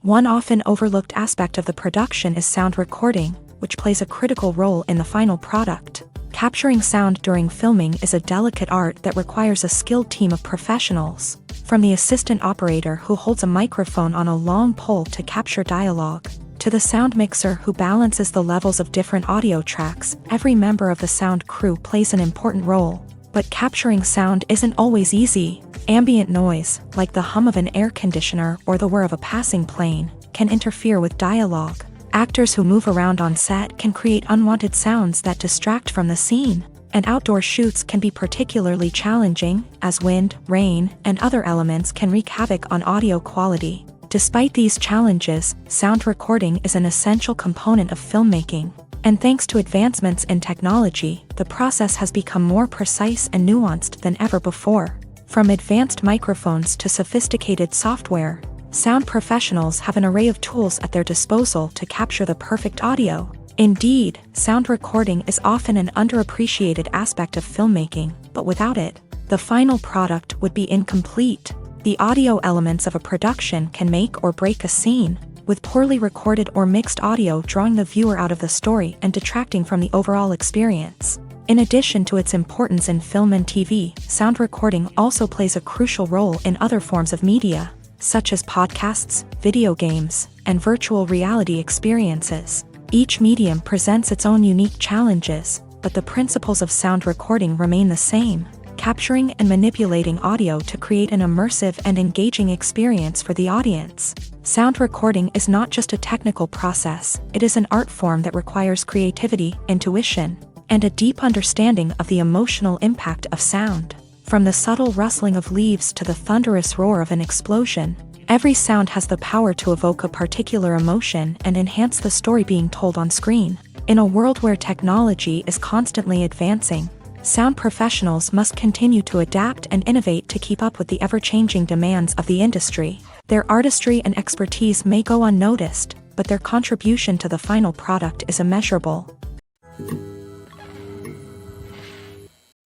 One often overlooked aspect of the production is sound recording, which plays a critical role in the final product. Capturing sound during filming is a delicate art that requires a skilled team of professionals. From the assistant operator who holds a microphone on a long pole to capture dialogue, to the sound mixer who balances the levels of different audio tracks, every member of the sound crew plays an important role. But capturing sound isn't always easy. Ambient noise, like the hum of an air conditioner or the whir of a passing plane, can interfere with dialogue. Actors who move around on set can create unwanted sounds that distract from the scene. And outdoor shoots can be particularly challenging, as wind, rain, and other elements can wreak havoc on audio quality. Despite these challenges, sound recording is an essential component of filmmaking. And thanks to advancements in technology, the process has become more precise and nuanced than ever before. From advanced microphones to sophisticated software, sound professionals have an array of tools at their disposal to capture the perfect audio. Indeed, sound recording is often an underappreciated aspect of filmmaking, but without it, the final product would be incomplete. The audio elements of a production can make or break a scene, with poorly recorded or mixed audio drawing the viewer out of the story and detracting from the overall experience. In addition to its importance in film and TV, sound recording also plays a crucial role in other forms of media, such as podcasts, video games, and virtual reality experiences. Each medium presents its own unique challenges, but the principles of sound recording remain the same, capturing and manipulating audio to create an immersive and engaging experience for the audience. Sound recording is not just a technical process, it is an art form that requires creativity, intuition, and a deep understanding of the emotional impact of sound. From the subtle rustling of leaves to the thunderous roar of an explosion, every sound has the power to evoke a particular emotion and enhance the story being told on screen. In a world where technology is constantly advancing, Sound professionals must continue to adapt and innovate to keep up with the ever-changing demands of the industry. Their artistry and expertise may go unnoticed, but their contribution to the final product is immeasurable.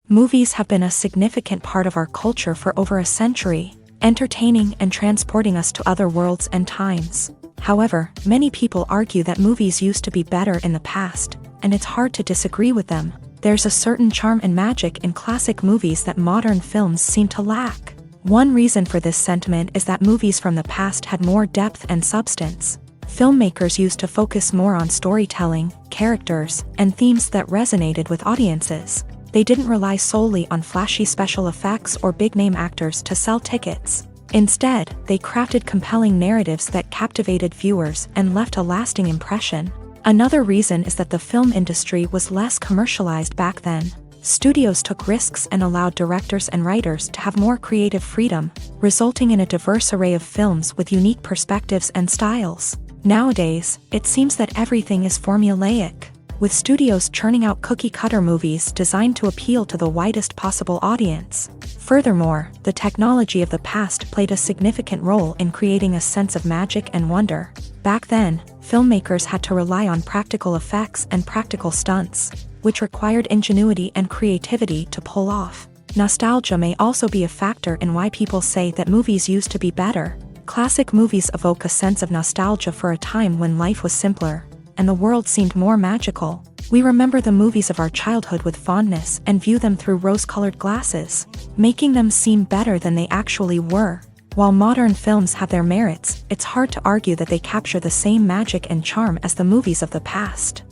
Movies have been a significant part of our culture for over a century, entertaining and transporting us to other worlds and times. However, many people argue that movies used to be better in the past, and it's hard to disagree with them. There's a certain charm and magic in classic movies that modern films seem to lack. One reason for this sentiment is that movies from the past had more depth and substance. Filmmakers used to focus more on storytelling, characters, and themes that resonated with audiences. They didn't rely solely on flashy special effects or big-name actors to sell tickets. Instead, they crafted compelling narratives that captivated viewers and left a lasting impression. Another reason is that the film industry was less commercialized back then. Studios took risks and allowed directors and writers to have more creative freedom, resulting in a diverse array of films with unique perspectives and styles. Nowadays, it seems that everything is formulaic, with studios churning out cookie-cutter movies designed to appeal to the widest possible audience. Furthermore, the technology of the past played a significant role in creating a sense of magic and wonder. Back then, filmmakers had to rely on practical effects and practical stunts, which required ingenuity and creativity to pull off. Nostalgia may also be a factor in why people say that movies used to be better. Classic movies evoke a sense of nostalgia for a time when life was simpler, and the world seemed more magical. We remember the movies of our childhood with fondness and view them through rose-colored glasses, making them seem better than they actually were. While modern films have their merits, it's hard to argue that they capture the same magic and charm as the movies of the past.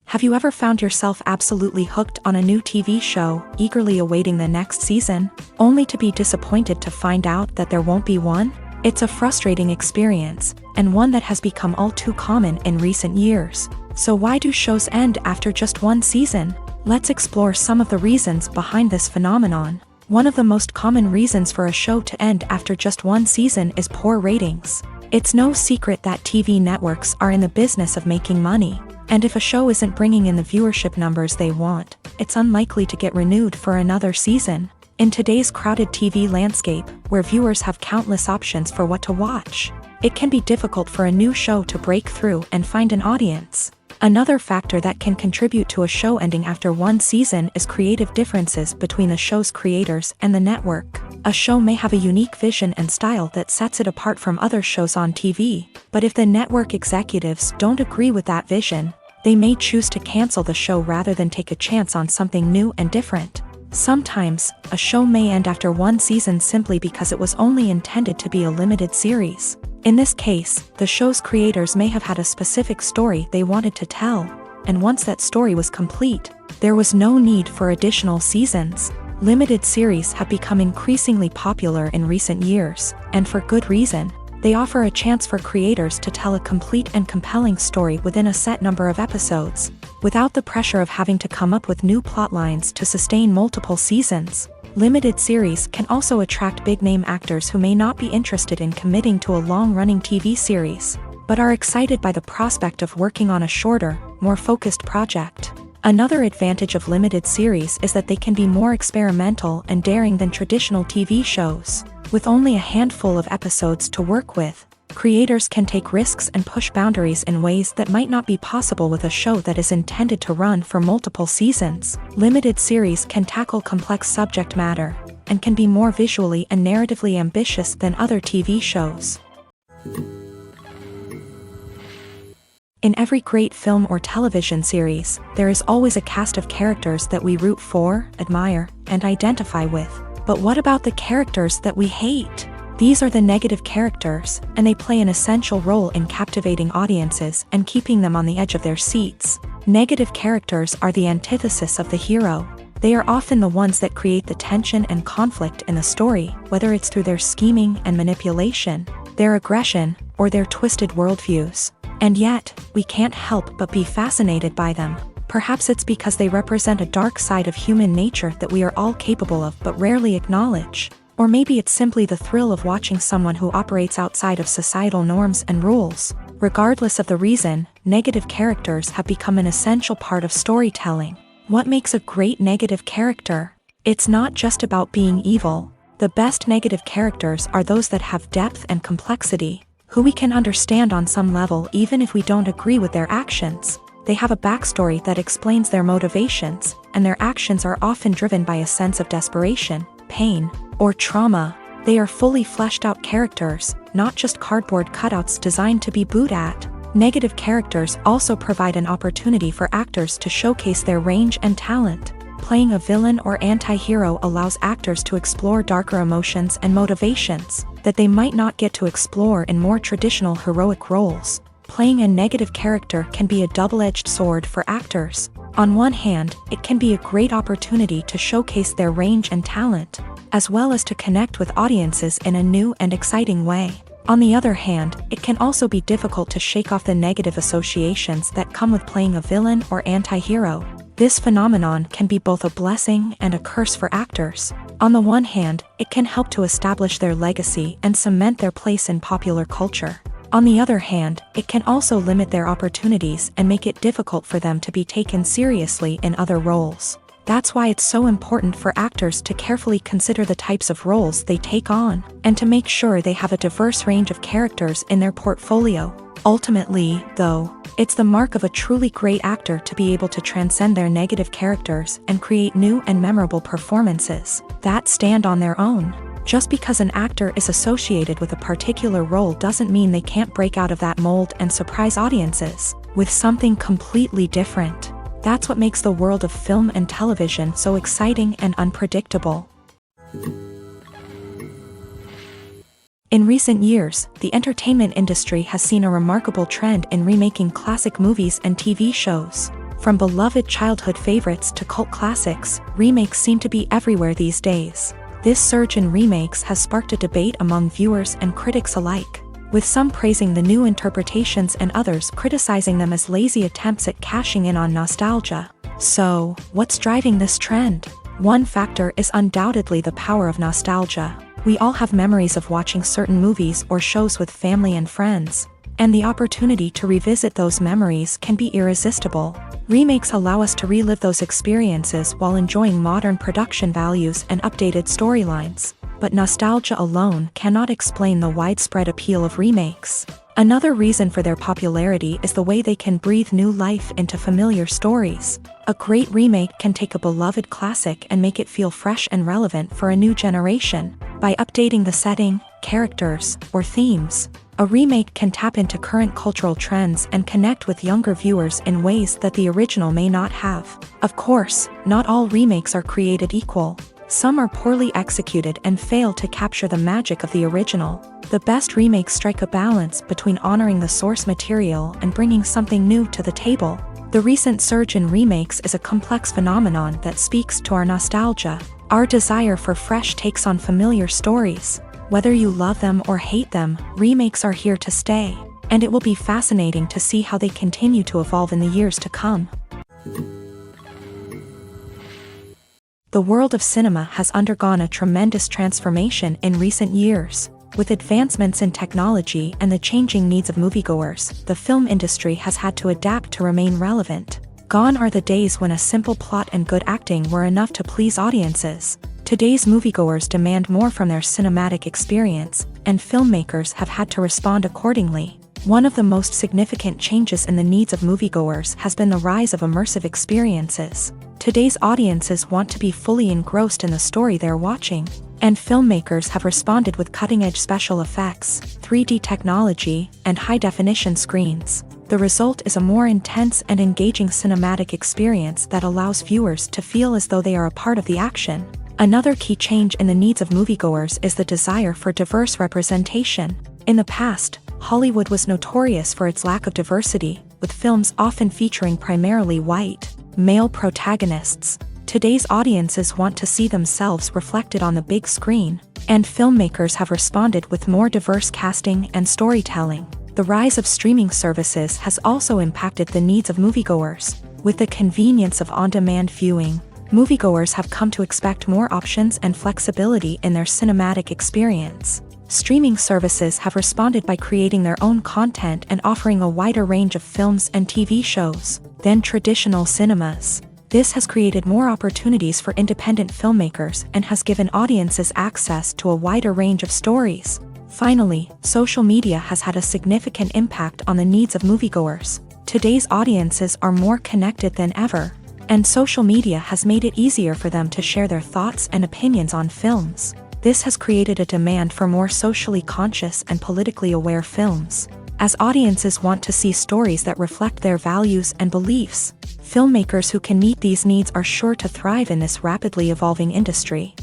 Have you ever found yourself absolutely hooked on a new TV show, eagerly awaiting the next season, only to be disappointed to find out that there won't be one? It's a frustrating experience, and one that has become all too common in recent years. So why do shows end after just one season? Let's explore some of the reasons behind this phenomenon. One of the most common reasons for a show to end after just one season is poor ratings. It's no secret that TV networks are in the business of making money, and if a show isn't bringing in the viewership numbers they want, it's unlikely to get renewed for another season. In today's crowded TV landscape, where viewers have countless options for what to watch, it can be difficult for a new show to break through and find an audience. Another factor that can contribute to a show ending after one season is creative differences between the show's creators and the network. A show may have a unique vision and style that sets it apart from other shows on TV, but if the network executives don't agree with that vision, they may choose to cancel the show rather than take a chance on something new and different. Sometimes, a show may end after one season simply because it was only intended to be a limited series. In this case, the show's creators may have had a specific story they wanted to tell, and once that story was complete, there was no need for additional seasons. Limited series have become increasingly popular in recent years, and for good reason. They offer a chance for creators to tell a complete and compelling story within a set number of episodes, without the pressure of having to come up with new plot lines to sustain multiple seasons. Limited series can also attract big-name actors who may not be interested in committing to a long-running TV series, but are excited by the prospect of working on a shorter, more focused project. Another advantage of limited series is that they can be more experimental and daring than traditional TV shows. With only a handful of episodes to work with, creators can take risks and push boundaries in ways that might not be possible with a show that is intended to run for multiple seasons. Limited series can tackle complex subject matter, and can be more visually and narratively ambitious than other TV shows. In every great film or television series, there is always a cast of characters that we root for, admire, and identify with. But what about the characters that we hate? These are the negative characters, and they play an essential role in captivating audiences and keeping them on the edge of their seats. Negative characters are the antithesis of the hero. They are often the ones that create the tension and conflict in the story, whether it's through their scheming and manipulation, their aggression, or their twisted worldviews. And yet, we can't help but be fascinated by them. Perhaps it's because they represent a dark side of human nature that we are all capable of but rarely acknowledge. Or maybe it's simply the thrill of watching someone who operates outside of societal norms and rules, Regardless of the reason, negative characters have become an essential part of storytelling. What makes a great negative character? It's not just about being evil. The best negative characters are those that have depth and complexity, who we can understand on some level even if we don't agree with their actions. They have a backstory that explains their motivations, and their actions are often driven by a sense of desperation, pain, or trauma. They are fully fleshed out characters, not just cardboard cutouts designed to be booed at. Negative characters also provide an opportunity for actors to showcase their range and talent. Playing a villain or anti-hero allows actors to explore darker emotions and motivations that they might not get to explore in more traditional heroic roles. Playing a negative character can be a double-edged sword for actors. On one hand, it can be a great opportunity to showcase their range and talent, as well as to connect with audiences in a new and exciting way. On the other hand, it can also be difficult to shake off the negative associations that come with playing a villain or anti-hero. This phenomenon can be both a blessing and a curse for actors. On the one hand, it can help to establish their legacy and cement their place in popular culture. On the other hand, it can also limit their opportunities and make it difficult for them to be taken seriously in other roles. That's why it's so important for actors to carefully consider the types of roles they take on, and to make sure they have a diverse range of characters in their portfolio. Ultimately, though, it's the mark of a truly great actor to be able to transcend their negative characters and create new and memorable performances that stand on their own. Just because an actor is associated with a particular role doesn't mean they can't break out of that mold and surprise audiences with something completely different. That's what makes the world of film and television so exciting and unpredictable. In recent years, the entertainment industry has seen a remarkable trend in remaking classic movies and TV shows. From beloved childhood favorites to cult classics, remakes seem to be everywhere these days. This surge in remakes has sparked a debate among viewers and critics alike, with some praising the new interpretations and others criticizing them as lazy attempts at cashing in on nostalgia. So, what's driving this trend? One factor is undoubtedly the power of nostalgia. We all have memories of watching certain movies or shows with family and friends, and the opportunity to revisit those memories can be irresistible. Remakes allow us to relive those experiences while enjoying modern production values and updated storylines. But nostalgia alone cannot explain the widespread appeal of remakes. Another reason for their popularity is the way they can breathe new life into familiar stories. A great remake can take a beloved classic and make it feel fresh and relevant for a new generation. By updating the setting, characters, or themes, a remake can tap into current cultural trends and connect with younger viewers in ways that the original may not have. Of course, not all remakes are created equal. Some are poorly executed and fail to capture the magic of the original. The best remakes strike a balance between honoring the source material and bringing something new to the table. The recent surge in remakes is a complex phenomenon that speaks to our nostalgia, our desire for fresh takes on familiar stories. Whether you love them or hate them, remakes are here to stay, and it will be fascinating to see how they continue to evolve in the years to come. The world of cinema has undergone a tremendous transformation in recent years. With advancements in technology and the changing needs of moviegoers, the film industry has had to adapt to remain relevant. Gone are the days when a simple plot and good acting were enough to please audiences. Today's moviegoers demand more from their cinematic experience, and filmmakers have had to respond accordingly. One of the most significant changes in the needs of moviegoers has been the rise of immersive experiences. Today's audiences want to be fully engrossed in the story they're watching, and filmmakers have responded with cutting-edge special effects, 3D technology, and high-definition screens. The result is a more intense and engaging cinematic experience that allows viewers to feel as though they are a part of the action. Another key change in the needs of moviegoers is the desire for diverse representation. In the past, Hollywood was notorious for its lack of diversity, with films often featuring primarily white, male protagonists. Today's audiences want to see themselves reflected on the big screen, and filmmakers have responded with more diverse casting and storytelling. The rise of streaming services has also impacted the needs of moviegoers. With the convenience of on-demand viewing, moviegoers have come to expect more options and flexibility in their cinematic experience. Streaming services have responded by creating their own content and offering a wider range of films and TV shows than traditional cinemas. This has created more opportunities for independent filmmakers and has given audiences access to a wider range of stories. Finally, social media has had a significant impact on the needs of moviegoers. Today's audiences are more connected than ever, and social media has made it easier for them to share their thoughts and opinions on films. This has created a demand for more socially conscious and politically aware films. As audiences want to see stories that reflect their values and beliefs, filmmakers who can meet these needs are sure to thrive in this rapidly evolving industry.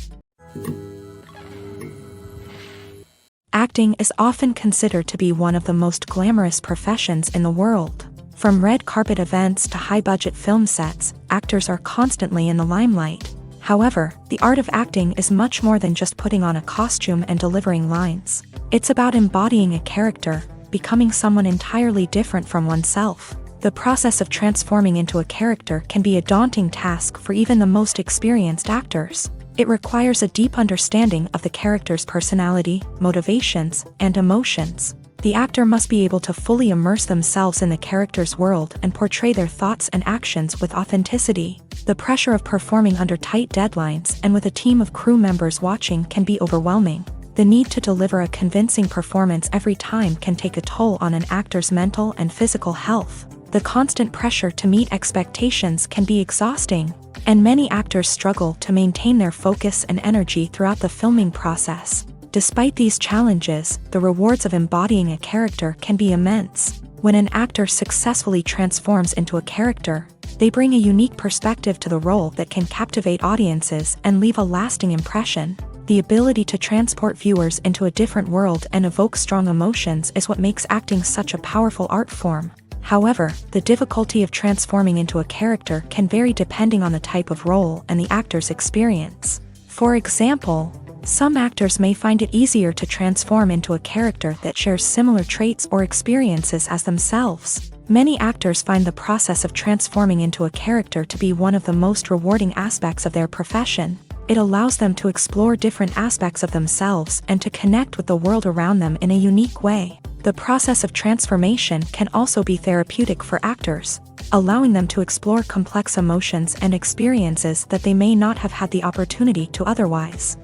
Acting is often considered to be one of the most glamorous professions in the world. From red carpet events to high-budget film sets, actors are constantly in the limelight. However, the art of acting is much more than just putting on a costume and delivering lines. It's about embodying a character, becoming someone entirely different from oneself. The process of transforming into a character can be a daunting task for even the most experienced actors. It requires a deep understanding of the character's personality, motivations, and emotions. The actor must be able to fully immerse themselves in the character's world and portray their thoughts and actions with authenticity. The pressure of performing under tight deadlines and with a team of crew members watching can be overwhelming. The need to deliver a convincing performance every time can take a toll on an actor's mental and physical health. The constant pressure to meet expectations can be exhausting, and many actors struggle to maintain their focus and energy throughout the filming process. Despite these challenges, the rewards of embodying a character can be immense. When an actor successfully transforms into a character, they bring a unique perspective to the role that can captivate audiences and leave a lasting impression. The ability to transport viewers into a different world and evoke strong emotions is what makes acting such a powerful art form. However, the difficulty of transforming into a character can vary depending on the type of role and the actor's experience. For example, some actors may find it easier to transform into a character that shares similar traits or experiences as themselves. Many actors find the process of transforming into a character to be one of the most rewarding aspects of their profession. It allows them to explore different aspects of themselves and to connect with the world around them in a unique way. The process of transformation can also be therapeutic for actors, allowing them to explore complex emotions and experiences that they may not have had the opportunity to otherwise.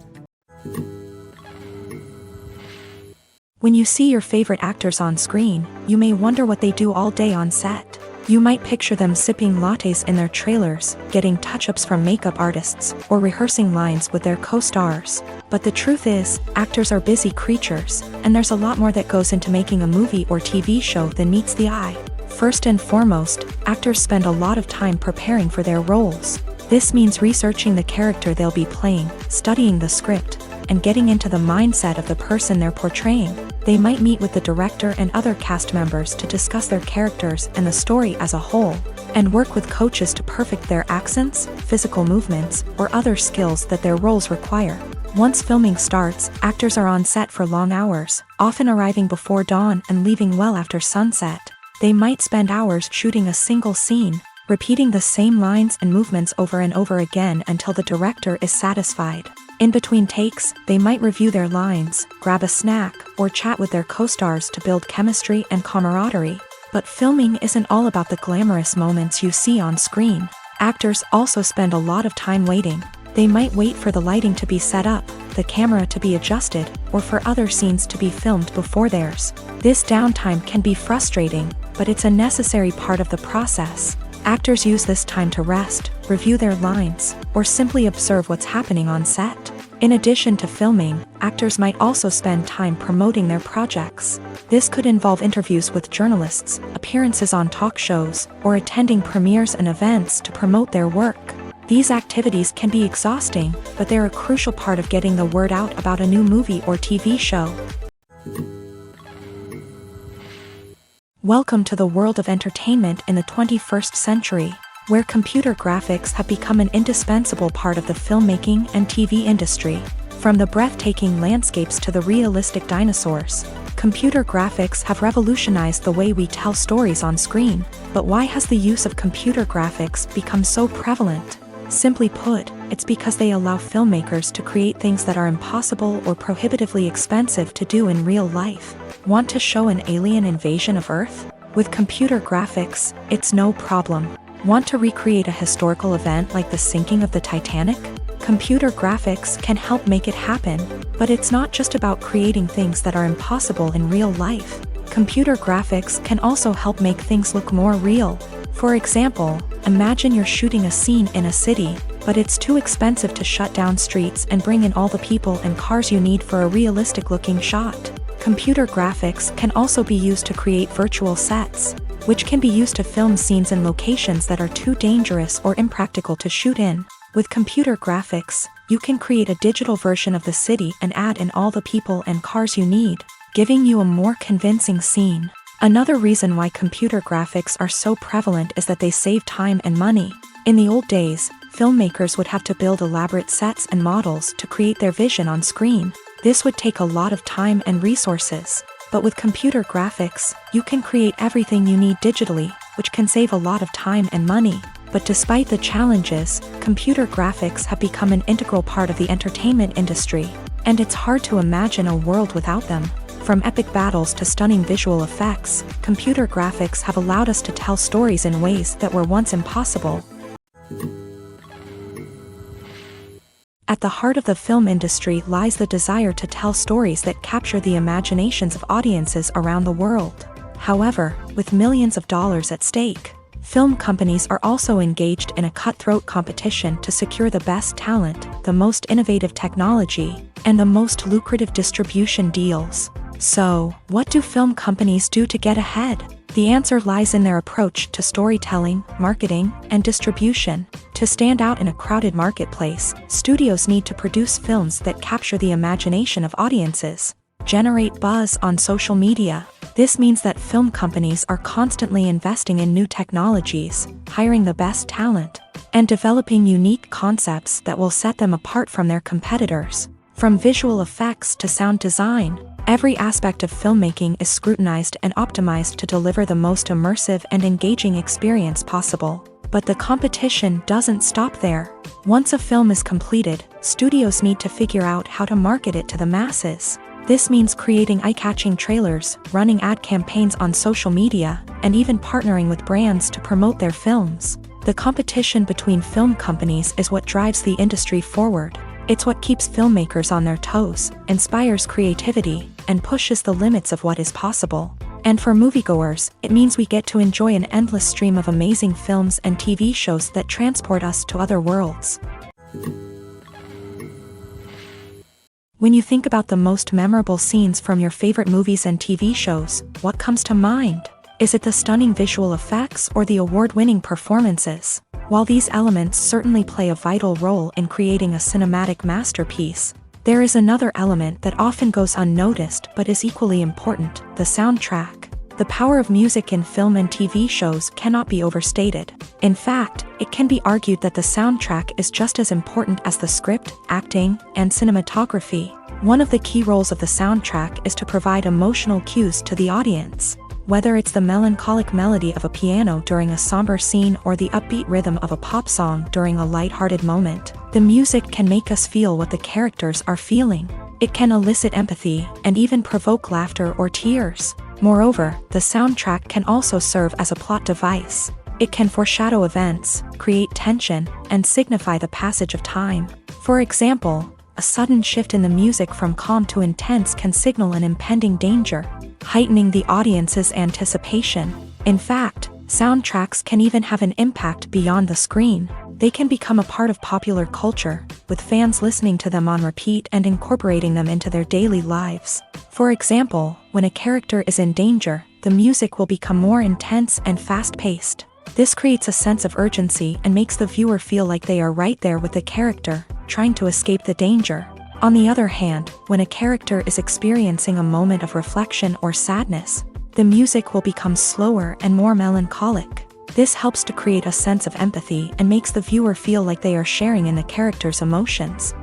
When you see your favorite actors on screen, you may wonder what they do all day on set. You might picture them sipping lattes in their trailers, getting touch-ups from makeup artists, or rehearsing lines with their co-stars. But the truth is, actors are busy creatures, and there's a lot more that goes into making a movie or TV show than meets the eye. First and foremost, actors spend a lot of time preparing for their roles. This means researching the character they'll be playing, studying the script, and getting into the mindset of the person they're portraying. They might meet with the director and other cast members to discuss their characters and the story as a whole, and work with coaches to perfect their accents, physical movements, or other skills that their roles require. Once filming starts, actors are on set for long hours, often arriving before dawn and leaving well after sunset. They might spend hours shooting a single scene, repeating the same lines and movements over and over again until the director is satisfied. In between takes, they might review their lines, grab a snack, or chat with their co-stars to build chemistry and camaraderie. But filming isn't all about the glamorous moments you see on screen. Actors also spend a lot of time waiting. They might wait for the lighting to be set up, the camera to be adjusted, or for other scenes to be filmed before theirs. This downtime can be frustrating, but it's a necessary part of the process. Actors use this time to rest, review their lines, or simply observe what's happening on set. In addition to filming, actors might also spend time promoting their projects. This could involve interviews with journalists, appearances on talk shows, or attending premieres and events to promote their work. These activities can be exhausting, but they're a crucial part of getting the word out about a new movie or TV show. Welcome to the world of entertainment in the 21st century, where computer graphics have become an indispensable part of the filmmaking and TV industry. From the breathtaking landscapes to the realistic dinosaurs, computer graphics have revolutionized the way we tell stories on screen. But why has the use of computer graphics become so prevalent? Simply put, it's because they allow filmmakers to create things that are impossible or prohibitively expensive to do in real life. Want to show an alien invasion of Earth? With computer graphics, it's no problem. Want to recreate a historical event like the sinking of the Titanic? Computer graphics can help make it happen, but it's not just about creating things that are impossible in real life. Computer graphics can also help make things look more real. For example, imagine you're shooting a scene in a city, but it's too expensive to shut down streets and bring in all the people and cars you need for a realistic-looking shot. Computer graphics can also be used to create virtual sets, which can be used to film scenes in locations that are too dangerous or impractical to shoot in. With computer graphics, you can create a digital version of the city and add in all the people and cars you need, giving you a more convincing scene. Another reason why computer graphics are so prevalent is that they save time and money. In the old days, filmmakers would have to build elaborate sets and models to create their vision on screen. This would take a lot of time and resources. But with computer graphics, you can create everything you need digitally, which can save a lot of time and money. But despite the challenges, computer graphics have become an integral part of the entertainment industry, and it's hard to imagine a world without them. From epic battles to stunning visual effects, computer graphics have allowed us to tell stories in ways that were once impossible. At the heart of the film industry lies the desire to tell stories that capture the imaginations of audiences around the world. However, with millions of dollars at stake, film companies are also engaged in a cutthroat competition to secure the best talent, the most innovative technology, and the most lucrative distribution deals. So, what do film companies do to get ahead? The answer lies in their approach to storytelling, marketing, and distribution. To stand out in a crowded marketplace, studios need to produce films that capture the imagination of audiences, generate buzz on social media. This means that film companies are constantly investing in new technologies, hiring the best talent, and developing unique concepts that will set them apart from their competitors. From visual effects to sound design, every aspect of filmmaking is scrutinized and optimized to deliver the most immersive and engaging experience possible. But the competition doesn't stop there. Once a film is completed, studios need to figure out how to market it to the masses. This means creating eye-catching trailers, running ad campaigns on social media, and even partnering with brands to promote their films. The competition between film companies is what drives the industry forward. It's what keeps filmmakers on their toes, inspires creativity, and pushes the limits of what is possible. And for moviegoers, it means we get to enjoy an endless stream of amazing films and TV shows that transport us to other worlds. When you think about the most memorable scenes from your favorite movies and TV shows, what comes to mind? Is it the stunning visual effects or the award-winning performances? While these elements certainly play a vital role in creating a cinematic masterpiece, there is another element that often goes unnoticed but is equally important: the soundtrack. The power of music in film and TV shows cannot be overstated. In fact, it can be argued that the soundtrack is just as important as the script, acting, and cinematography. One of the key roles of the soundtrack is to provide emotional cues to the audience. Whether it's the melancholic melody of a piano during a somber scene or the upbeat rhythm of a pop song during a lighthearted moment, the music can make us feel what the characters are feeling. It can elicit empathy and even provoke laughter or tears. Moreover, the soundtrack can also serve as a plot device. It can foreshadow events, create tension, and signify the passage of time. For example, a sudden shift in the music from calm to intense can signal an impending danger, heightening the audience's anticipation. In fact, soundtracks can even have an impact beyond the screen. They can become a part of popular culture, with fans listening to them on repeat and incorporating them into their daily lives. For example, when a character is in danger, the music will become more intense and fast-paced. This creates a sense of urgency and makes the viewer feel like they are right there with the character, trying to escape the danger. On the other hand, when a character is experiencing a moment of reflection or sadness, the music will become slower and more melancholic. This helps to create a sense of empathy and makes the viewer feel like they are sharing in the character's emotions.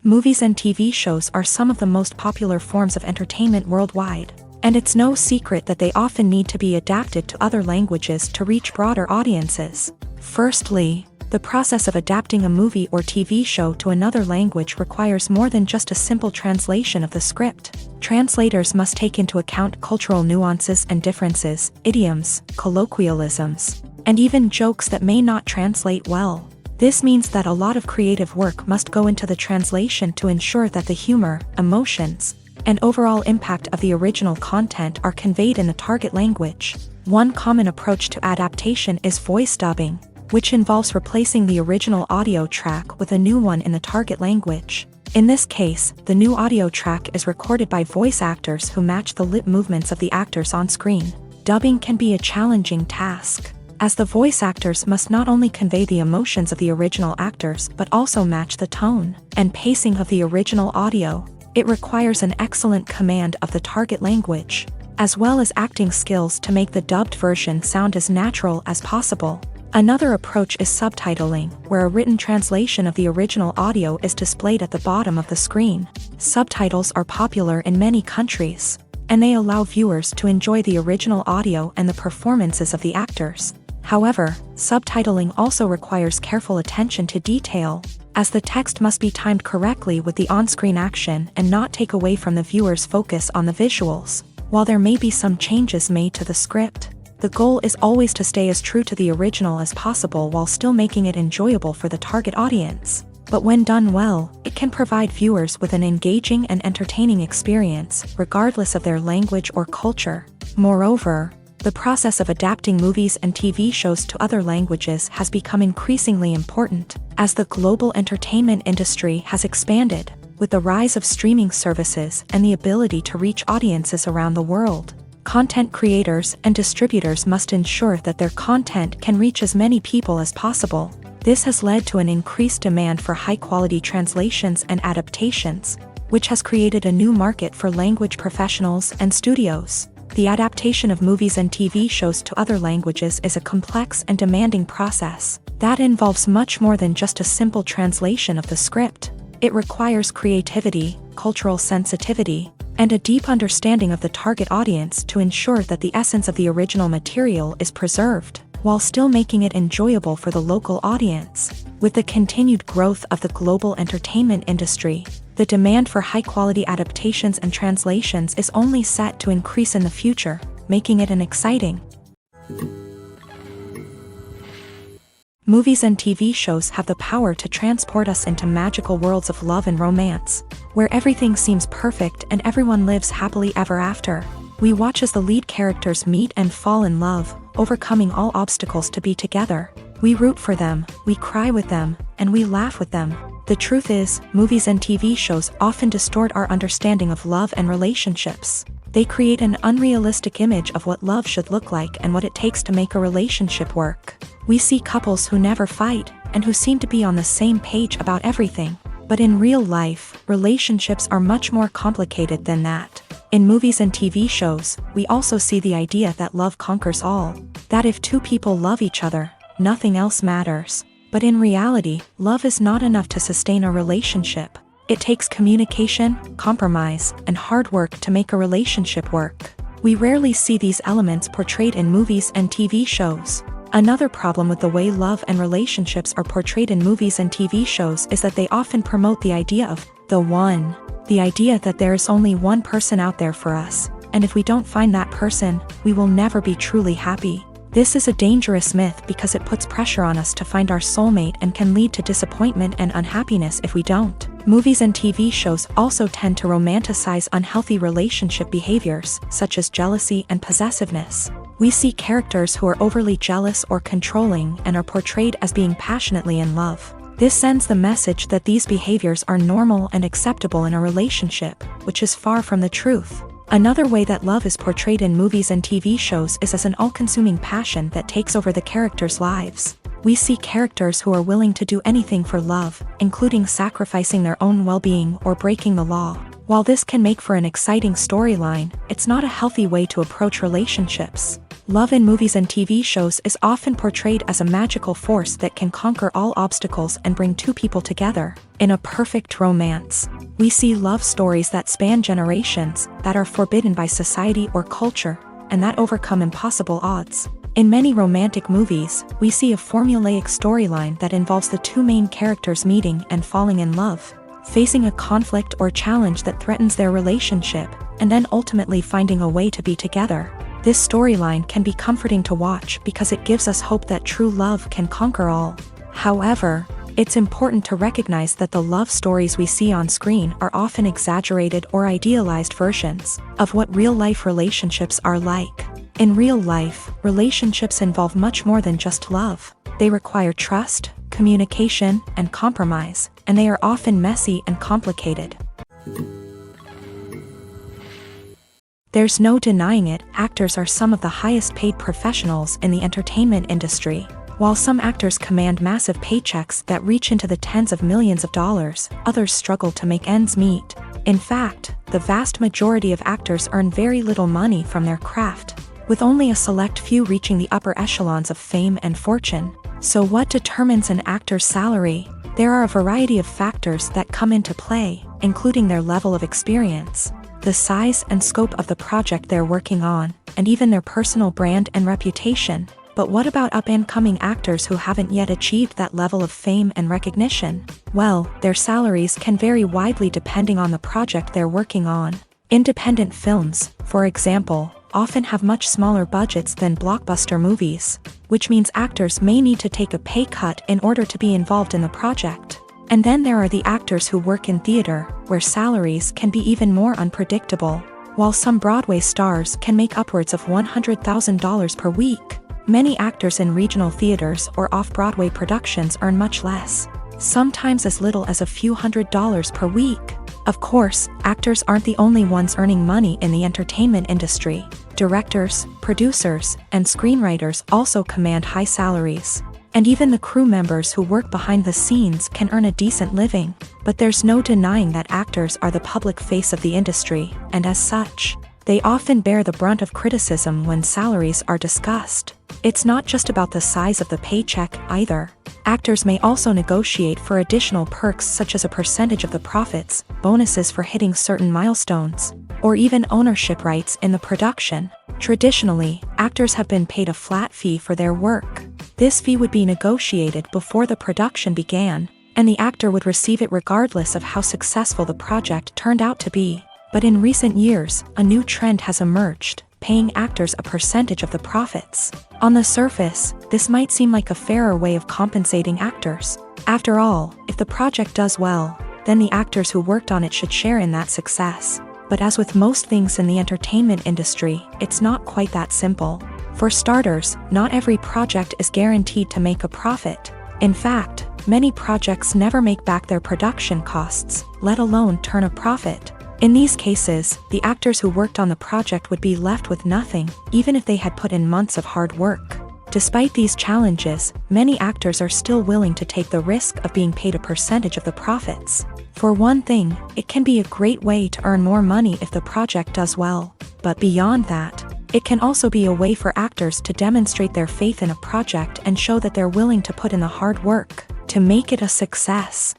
Movies and TV shows are some of the most popular forms of entertainment worldwide. And it's no secret that they often need to be adapted to other languages to reach broader audiences. Firstly, the process of adapting a movie or TV show to another language requires more than just a simple translation of the script. Translators must take into account cultural nuances and differences, idioms, colloquialisms, and even jokes that may not translate well. This means that a lot of creative work must go into the translation to ensure that the humor, emotions, and overall impact of the original content are conveyed in the target language. One common approach to adaptation is voice dubbing, which involves replacing the original audio track with a new one in the target language. In this case, the new audio track is recorded by voice actors who match the lip movements of the actors on screen. Dubbing can be a challenging task, as the voice actors must not only convey the emotions of the original actors but also match the tone and pacing of the original audio. It requires an excellent command of the target language, as well as acting skills to make the dubbed version sound as natural as possible. Another approach is subtitling, where a written translation of the original audio is displayed at the bottom of the screen. Subtitles are popular in many countries, and they allow viewers to enjoy the original audio and the performances of the actors. However, subtitling also requires careful attention to detail, as the text must be timed correctly with the on-screen action and not take away from the viewer's focus on the visuals. While there may be some changes made to the script, the goal is always to stay as true to the original as possible while still making it enjoyable for the target audience. But when done well, it can provide viewers with an engaging and entertaining experience, regardless of their language or culture. Moreover, the process of adapting movies and TV shows to other languages has become increasingly important, as the global entertainment industry has expanded, with the rise of streaming services and the ability to reach audiences around the world. Content creators and distributors must ensure that their content can reach as many people as possible. This has led to an increased demand for high-quality translations and adaptations, which has created a new market for language professionals and studios. The adaptation of movies and TV shows to other languages is a complex and demanding process that involves much more than just a simple translation of the script. It requires creativity, cultural sensitivity, and a deep understanding of the target audience to ensure that the essence of the original material is preserved, while still making it enjoyable for the local audience. With the continued growth of the global entertainment industry, the demand for high-quality adaptations and translations is only set to increase in the future, making it an exciting. Movies and TV shows have the power to transport us into magical worlds of love and romance, where everything seems perfect and everyone lives happily ever after. We watch as the lead characters meet and fall in love, overcoming all obstacles to be together. We root for them, we cry with them, and we laugh with them. The truth is, movies and TV shows often distort our understanding of love and relationships. They create an unrealistic image of what love should look like and what it takes to make a relationship work. We see couples who never fight, and who seem to be on the same page about everything. But in real life, relationships are much more complicated than that. In movies and TV shows, we also see the idea that love conquers all. That if two people love each other, nothing else matters. But in reality, love is not enough to sustain a relationship. It takes communication, compromise, and hard work to make a relationship work. We rarely see these elements portrayed in movies and TV shows. Another problem with the way love and relationships are portrayed in movies and TV shows is that they often promote the idea of the one. The idea that there is only one person out there for us, and if we don't find that person, we will never be truly happy. This is a dangerous myth because it puts pressure on us to find our soulmate and can lead to disappointment and unhappiness if we don't. Movies and TV shows also tend to romanticize unhealthy relationship behaviors, such as jealousy and possessiveness. We see characters who are overly jealous or controlling and are portrayed as being passionately in love. This sends the message that these behaviors are normal and acceptable in a relationship, which is far from the truth. Another way that love is portrayed in movies and TV shows is as an all-consuming passion that takes over the characters' lives. We see characters who are willing to do anything for love, including sacrificing their own well-being or breaking the law. While this can make for an exciting storyline, it's not a healthy way to approach relationships. Love in movies and TV shows is often portrayed as a magical force that can conquer all obstacles and bring two people together. In a perfect romance, we see love stories that span generations, that are forbidden by society or culture, and that overcome impossible odds. In many romantic movies, we see a formulaic storyline that involves the two main characters meeting and falling in love, facing a conflict or challenge that threatens their relationship, and then ultimately finding a way to be together. This storyline can be comforting to watch because it gives us hope that true love can conquer all. However, it's important to recognize that the love stories we see on screen are often exaggerated or idealized versions of what real-life relationships are like. In real life, relationships involve much more than just love. They require trust, communication, and compromise, and they are often messy and complicated. There's no denying it, actors are some of the highest paid professionals in the entertainment industry. While some actors command massive paychecks that reach into the tens of millions of dollars, others struggle to make ends meet. In fact, the vast majority of actors earn very little money from their craft, with only a select few reaching the upper echelons of fame and fortune. So what determines an actor's salary? There are a variety of factors that come into play, including their level of experience, the size and scope of the project they're working on, and even their personal brand and reputation. But what about up-and-coming actors who haven't yet achieved that level of fame and recognition? Well, their salaries can vary widely depending on the project they're working on. Independent films, for example, often have much smaller budgets than blockbuster movies, which means actors may need to take a pay cut in order to be involved in the project. And then there are the actors who work in theater, where salaries can be even more unpredictable. While some Broadway stars can make upwards of $100,000 per week, many actors in regional theaters or off-Broadway productions earn much less, sometimes as little as a few $100s per week. Of course, actors aren't the only ones earning money in the entertainment industry. Directors, producers, and screenwriters also command high salaries. And even the crew members who work behind the scenes can earn a decent living. But there's no denying that actors are the public face of the industry, and as such, they often bear the brunt of criticism when salaries are discussed. It's not just about the size of the paycheck, either. Actors may also negotiate for additional perks such as a percentage of the profits, bonuses for hitting certain milestones, or even ownership rights in the production. Traditionally, actors have been paid a flat fee for their work. This fee would be negotiated before the production began, and the actor would receive it regardless of how successful the project turned out to be. But in recent years, a new trend has emerged, paying actors a percentage of the profits. On the surface, this might seem like a fairer way of compensating actors. After all, if the project does well, then the actors who worked on it should share in that success. But as with most things in the entertainment industry, it's not quite that simple. For starters, not every project is guaranteed to make a profit. In fact, many projects never make back their production costs, let alone turn a profit. In these cases, the actors who worked on the project would be left with nothing, even if they had put in months of hard work. Despite these challenges, many actors are still willing to take the risk of being paid a percentage of the profits. For one thing, it can be a great way to earn more money if the project does well. But beyond that, it can also be a way for actors to demonstrate their faith in a project and show that they're willing to put in the hard work to make it a success.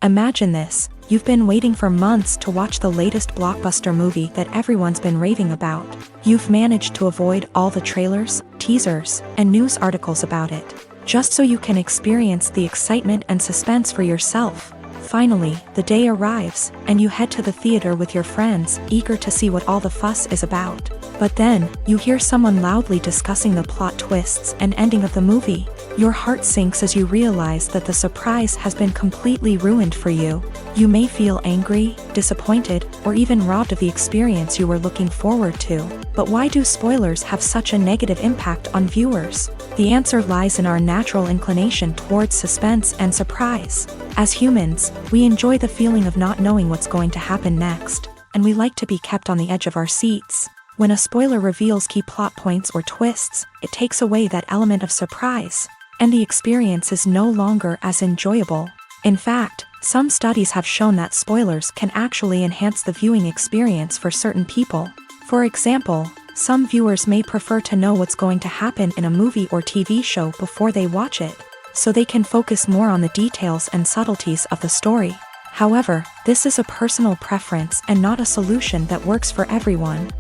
Imagine this, you've been waiting for months to watch the latest blockbuster movie that everyone's been raving about. You've managed to avoid all the trailers, teasers, and news articles about it, just so you can experience the excitement and suspense for yourself. Finally, the day arrives, and you head to the theater with your friends, eager to see what all the fuss is about. But then, you hear someone loudly discussing the plot twists and ending of the movie. Your heart sinks as you realize that the surprise has been completely ruined for you. You may feel angry, disappointed, or even robbed of the experience you were looking forward to. But why do spoilers have such a negative impact on viewers? The answer lies in our natural inclination towards suspense and surprise. As humans, we enjoy the feeling of not knowing what's going to happen next, and we like to be kept on the edge of our seats. When a spoiler reveals key plot points or twists, it takes away that element of surprise, and the experience is no longer as enjoyable. In fact, some studies have shown that spoilers can actually enhance the viewing experience for certain people. For example, some viewers may prefer to know what's going to happen in a movie or TV show before they watch it, so they can focus more on the details and subtleties of the story. However, this is a personal preference and not a solution that works for everyone.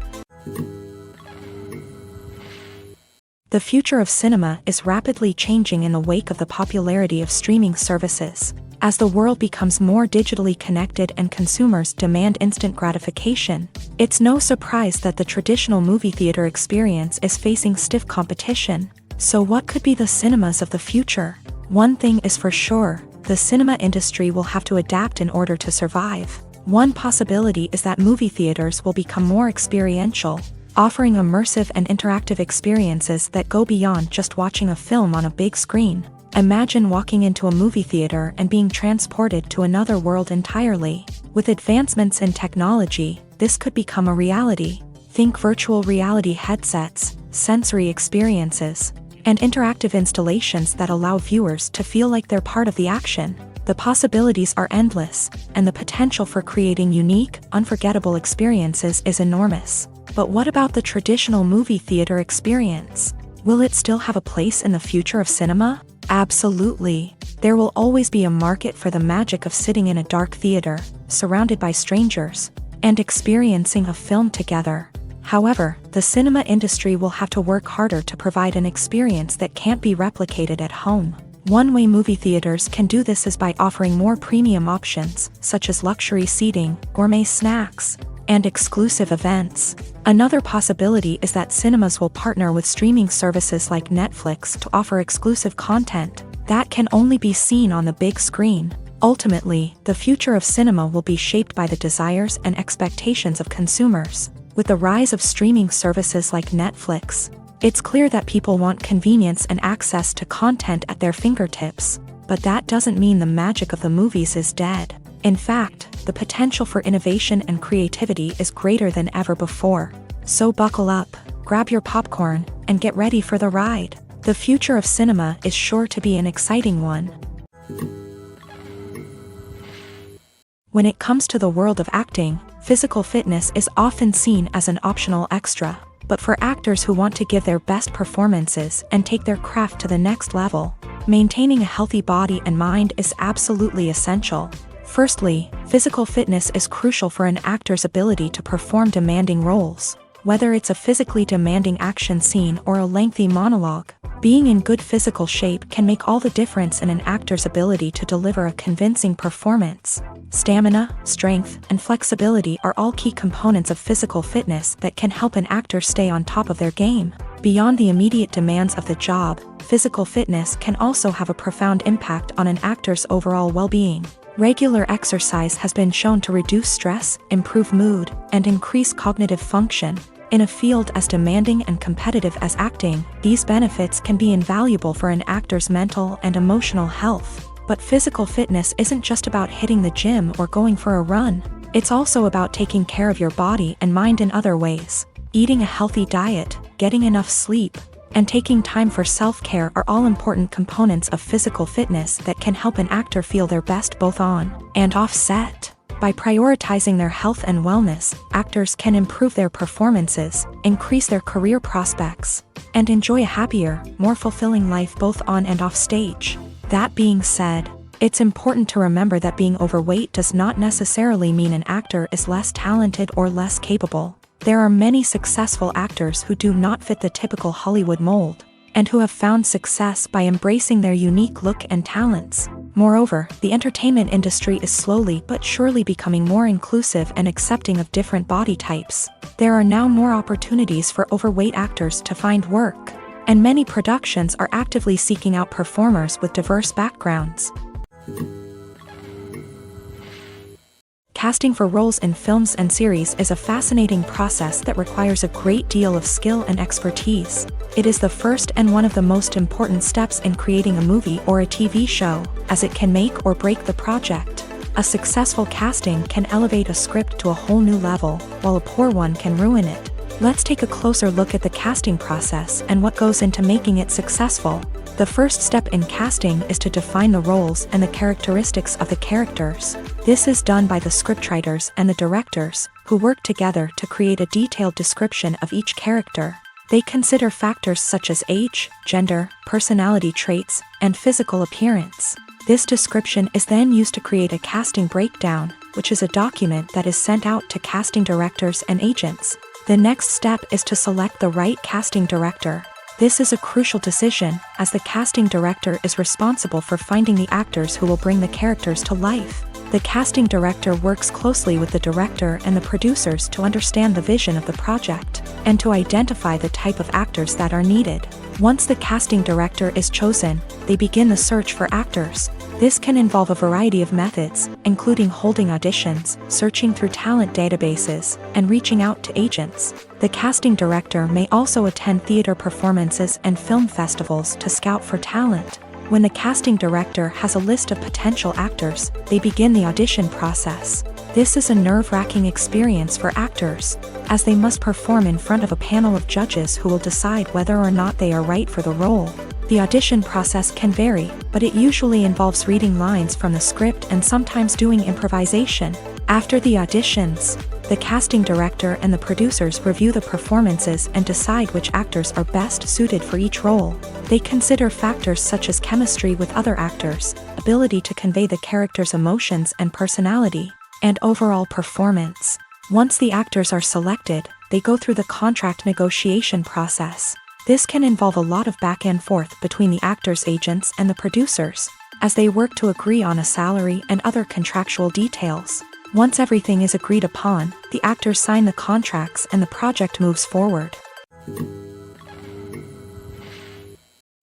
The future of cinema is rapidly changing in the wake of the popularity of streaming services. As the world becomes more digitally connected and consumers demand instant gratification, it's no surprise that the traditional movie theater experience is facing stiff competition. So what could be the cinemas of the future? One thing is for sure, the cinema industry will have to adapt in order to survive. One possibility is that movie theaters will become more experiential, offering immersive and interactive experiences that go beyond just watching a film on a big screen. Imagine walking into a movie theater and being transported to another world entirely. With advancements in technology, this could become a reality. Think virtual reality headsets, sensory experiences, and interactive installations that allow viewers to feel like they're part of the action. The possibilities are endless, and the potential for creating unique, unforgettable experiences is enormous. But what about the traditional movie theater experience? Will it still have a place in the future of cinema? Absolutely. There will always be a market for the magic of sitting in a dark theater, surrounded by strangers, and experiencing a film together. However, the cinema industry will have to work harder to provide an experience that can't be replicated at home. One way movie theaters can do this is by offering more premium options, such as luxury seating, gourmet snacks, and exclusive events. Another possibility is that cinemas will partner with streaming services like Netflix to offer exclusive content that can only be seen on the big screen. Ultimately, the future of cinema will be shaped by the desires and expectations of consumers. With the rise of streaming services like Netflix, it's clear that people want convenience and access to content at their fingertips. But that doesn't mean the magic of the movies is dead. In fact, the potential for innovation and creativity is greater than ever before. So buckle up, grab your popcorn, and get ready for the ride. The future of cinema is sure to be an exciting one. When it comes to the world of acting, physical fitness is often seen as an optional extra. But for actors who want to give their best performances and take their craft to the next level, maintaining a healthy body and mind is absolutely essential. Firstly, physical fitness is crucial for an actor's ability to perform demanding roles. Whether it's a physically demanding action scene or a lengthy monologue, being in good physical shape can make all the difference in an actor's ability to deliver a convincing performance. Stamina, strength, and flexibility are all key components of physical fitness that can help an actor stay on top of their game. Beyond the immediate demands of the job, physical fitness can also have a profound impact on an actor's overall well-being. Regular exercise has been shown to reduce stress, improve mood, and increase cognitive function. In a field as demanding and competitive as acting, these benefits can be invaluable for an actor's mental and emotional health. But physical fitness isn't just about hitting the gym or going for a run. It's also about taking care of your body and mind in other ways. Eating a healthy diet, getting enough sleep, and taking time for self-care are all important components of physical fitness that can help an actor feel their best both on and off set. By prioritizing their health and wellness, actors can improve their performances, increase their career prospects, and enjoy a happier, more fulfilling life both on and off stage. That being said, it's important to remember that being overweight does not necessarily mean an actor is less talented or less capable. There are many successful actors who do not fit the typical Hollywood mold, and who have found success by embracing their unique look and talents. Moreover, the entertainment industry is slowly but surely becoming more inclusive and accepting of different body types. There are now more opportunities for overweight actors to find work, and many productions are actively seeking out performers with diverse backgrounds. Casting for roles in films and series is a fascinating process that requires a great deal of skill and expertise. It is the first and one of the most important steps in creating a movie or a TV show, as it can make or break the project. A successful casting can elevate a script to a whole new level, while a poor one can ruin it. Let's take a closer look at the casting process and what goes into making it successful. The first step in casting is to define the roles and the characteristics of the characters. This is done by the scriptwriters and the directors, who work together to create a detailed description of each character. They consider factors such as age, gender, personality traits, and physical appearance. This description is then used to create a casting breakdown, which is a document that is sent out to casting directors and agents. The next step is to select the right casting director. This is a crucial decision, as the casting director is responsible for finding the actors who will bring the characters to life. The casting director works closely with the director and the producers to understand the vision of the project, and to identify the type of actors that are needed. Once the casting director is chosen, they begin the search for actors. This can involve a variety of methods, including holding auditions, searching through talent databases, and reaching out to agents. The casting director may also attend theater performances and film festivals to scout for talent. When the casting director has a list of potential actors, they begin the audition process. This is a nerve-wracking experience for actors, as they must perform in front of a panel of judges who will decide whether or not they are right for the role. The audition process can vary, but it usually involves reading lines from the script and sometimes doing improvisation. After the auditions, the casting director and the producers review the performances and decide which actors are best suited for each role. They consider factors such as chemistry with other actors, ability to convey the character's emotions and personality, and overall performance. Once the actors are selected, they go through the contract negotiation process. This can involve a lot of back and forth between the actors' agents and the producers, as they work to agree on a salary and other contractual details. Once everything is agreed upon, the actors sign the contracts and the project moves forward.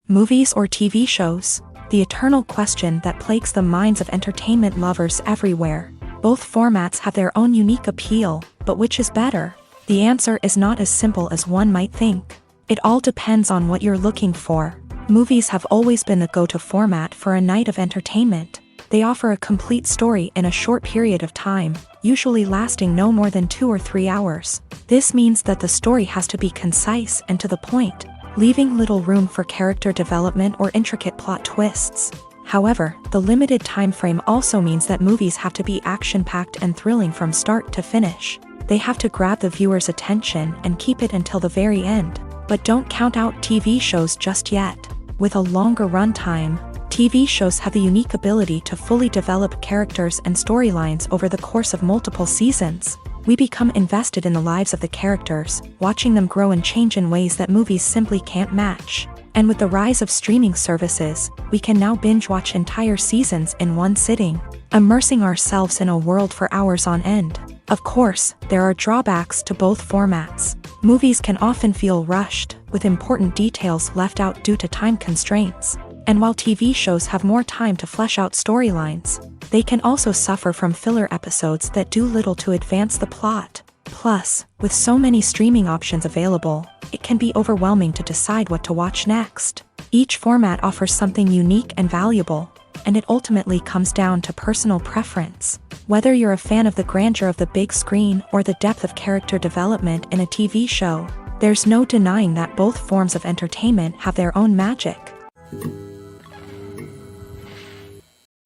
Movies or TV shows? The eternal question that plagues the minds of entertainment lovers everywhere. Both formats have their own unique appeal, but which is better? The answer is not as simple as one might think. It all depends on what you're looking for. Movies have always been the go-to format for a night of entertainment. They offer a complete story in a short period of time, usually lasting no more than 2 or 3 hours. This means that the story has to be concise and to the point, leaving little room for character development or intricate plot twists. However, the limited time frame also means that movies have to be action-packed and thrilling from start to finish. They have to grab the viewer's attention and keep it until the very end. But don't count out TV shows just yet. With a longer runtime, TV shows have the unique ability to fully develop characters and storylines over the course of multiple seasons. We become invested in the lives of the characters, watching them grow and change in ways that movies simply can't match. And with the rise of streaming services, we can now binge-watch entire seasons in one sitting, immersing ourselves in a world for hours on end. Of course, there are drawbacks to both formats. Movies can often feel rushed, with important details left out due to time constraints. And while TV shows have more time to flesh out storylines, they can also suffer from filler episodes that do little to advance the plot. Plus, with so many streaming options available, it can be overwhelming to decide what to watch next. Each format offers something unique and valuable, and it ultimately comes down to personal preference. Whether you're a fan of the grandeur of the big screen or the depth of character development in a TV show, there's no denying that both forms of entertainment have their own magic.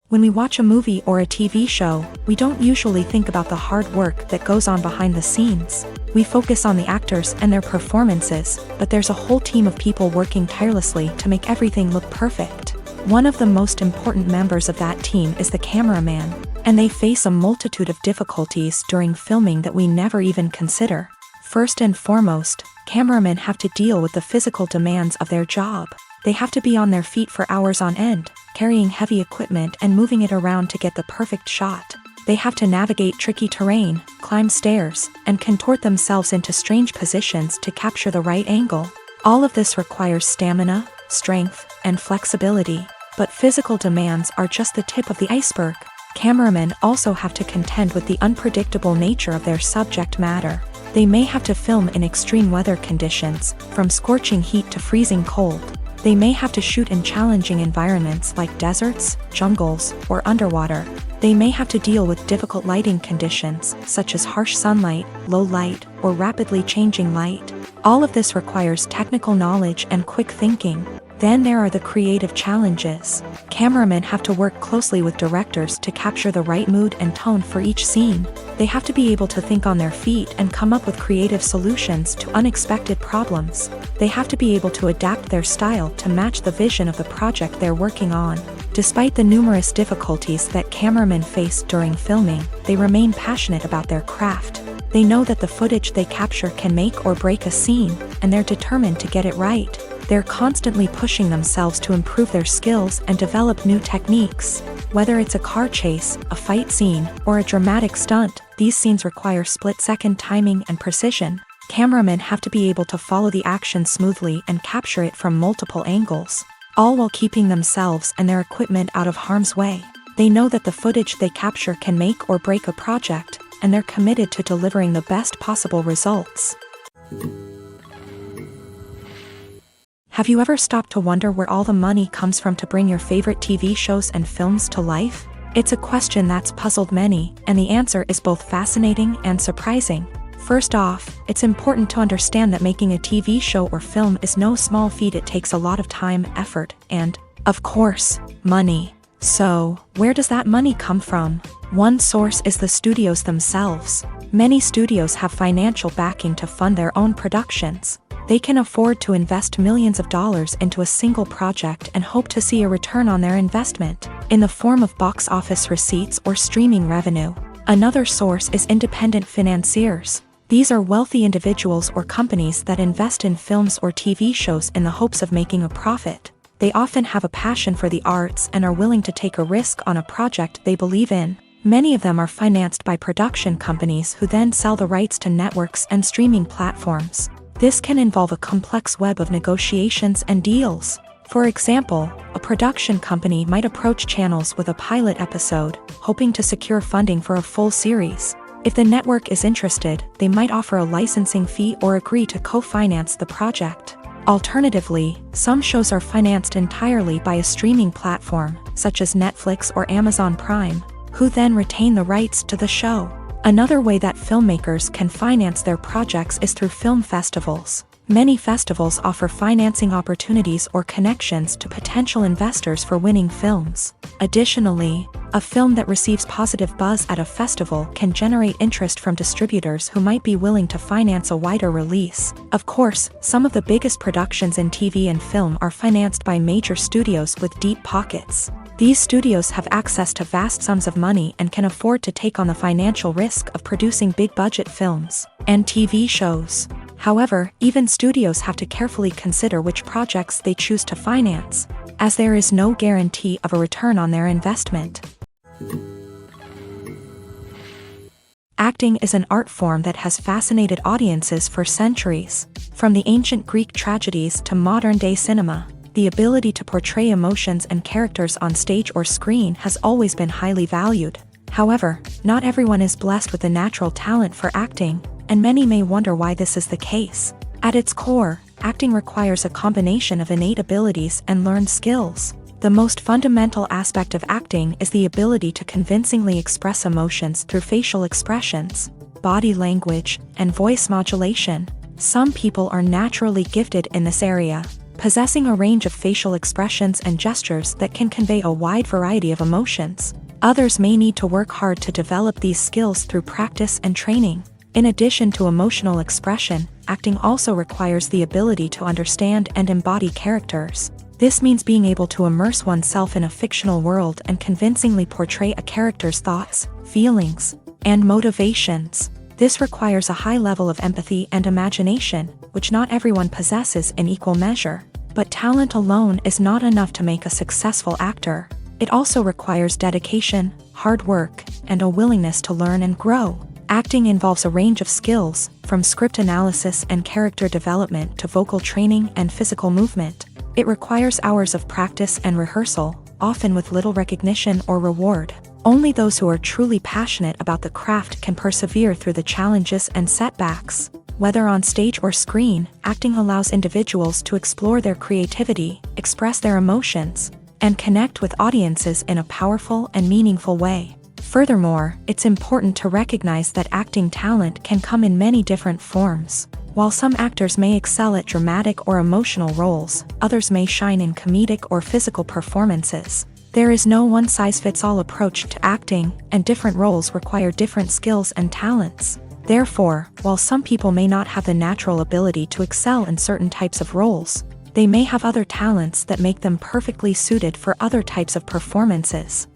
When we watch a movie or a TV show, we don't usually think about the hard work that goes on behind the scenes. We focus on the actors and their performances, but there's a whole team of people working tirelessly to make everything look perfect. One of the most important members of that team is the cameraman, and they face a multitude of difficulties during filming that we never even consider. First and foremost, cameramen have to deal with the physical demands of their job. They have to be on their feet for hours on end, carrying heavy equipment and moving it around to get the perfect shot. They have to navigate tricky terrain, climb stairs, and contort themselves into strange positions to capture the right angle. All of this requires stamina, strength, and flexibility. But physical demands are just the tip of the iceberg. Cameramen also have to contend with the unpredictable nature of their subject matter. They may have to film in extreme weather conditions, from scorching heat to freezing cold. They may have to shoot in challenging environments like deserts, jungles, or underwater. They may have to deal with difficult lighting conditions, such as harsh sunlight, low light, or rapidly changing light. All of this requires technical knowledge and quick thinking. Then there are the creative challenges. Cameramen have to work closely with directors to capture the right mood and tone for each scene. They have to be able to think on their feet and come up with creative solutions to unexpected problems. They have to be able to adapt their style to match the vision of the project they're working on. Despite the numerous difficulties that cameramen face during filming, they remain passionate about their craft. They know that the footage they capture can make or break a scene, and they're determined to get it right. They're constantly pushing themselves to improve their skills and develop new techniques. Whether it's a car chase, a fight scene, or a dramatic stunt, these scenes require split-second timing and precision. Cameramen have to be able to follow the action smoothly and capture it from multiple angles, all while keeping themselves and their equipment out of harm's way. They know that the footage they capture can make or break a project, and they're committed to delivering the best possible results. Have you ever stopped to wonder where all the money comes from to bring your favorite TV shows and films to life? It's a question that's puzzled many, and the answer is both fascinating and surprising. First off, it's important to understand that making a TV show or film is no small feat. It takes a lot of time, effort, and, of course, money. So, where does that money come from? One source is the studios themselves. Many studios have financial backing to fund their own productions. They can afford to invest millions of dollars into a single project and hope to see a return on their investment, in the form of box office receipts or streaming revenue. Another source is independent financiers. These are wealthy individuals or companies that invest in films or TV shows in the hopes of making a profit. They often have a passion for the arts and are willing to take a risk on a project they believe in. Many of them are financed by production companies who then sell the rights to networks and streaming platforms. This can involve a complex web of negotiations and deals. For example, a production company might approach channels with a pilot episode, hoping to secure funding for a full series. If the network is interested, they might offer a licensing fee or agree to co-finance the project. Alternatively, some shows are financed entirely by a streaming platform, such as Netflix or Amazon Prime, who then retain the rights to the show. Another way that filmmakers can finance their projects is through film festivals. Many festivals offer financing opportunities or connections to potential investors for winning films. Additionally, a film that receives positive buzz at a festival can generate interest from distributors who might be willing to finance a wider release. Of course, some of the biggest productions in TV and film are financed by major studios with deep pockets. These studios have access to vast sums of money and can afford to take on the financial risk of producing big-budget films and TV shows. However, even studios have to carefully consider which projects they choose to finance, as there is no guarantee of a return on their investment. Acting is an art form that has fascinated audiences for centuries. From the ancient Greek tragedies to modern-day cinema, the ability to portray emotions and characters on stage or screen has always been highly valued. However, not everyone is blessed with the natural talent for acting, and many may wonder why this is the case. At its core, acting requires a combination of innate abilities and learned skills. The most fundamental aspect of acting is the ability to convincingly express emotions through facial expressions, body language, and voice modulation. Some people are naturally gifted in this area, possessing a range of facial expressions and gestures that can convey a wide variety of emotions. Others may need to work hard to develop these skills through practice and training. In addition to emotional expression, acting also requires the ability to understand and embody characters. This means being able to immerse oneself in a fictional world and convincingly portray a character's thoughts, feelings, and motivations. This requires a high level of empathy and imagination, which not everyone possesses in equal measure. But talent alone is not enough to make a successful actor. It also requires dedication, hard work, and a willingness to learn and grow. Acting involves a range of skills, from script analysis and character development to vocal training and physical movement. It requires hours of practice and rehearsal, often with little recognition or reward. Only those who are truly passionate about the craft can persevere through the challenges and setbacks. Whether on stage or screen, acting allows individuals to explore their creativity, express their emotions, and connect with audiences in a powerful and meaningful way. Furthermore, it's important to recognize that acting talent can come in many different forms. While some actors may excel at dramatic or emotional roles, others may shine in comedic or physical performances. There is no one-size-fits-all approach to acting, and different roles require different skills and talents. Therefore, while some people may not have the natural ability to excel in certain types of roles, they may have other talents that make them perfectly suited for other types of performances.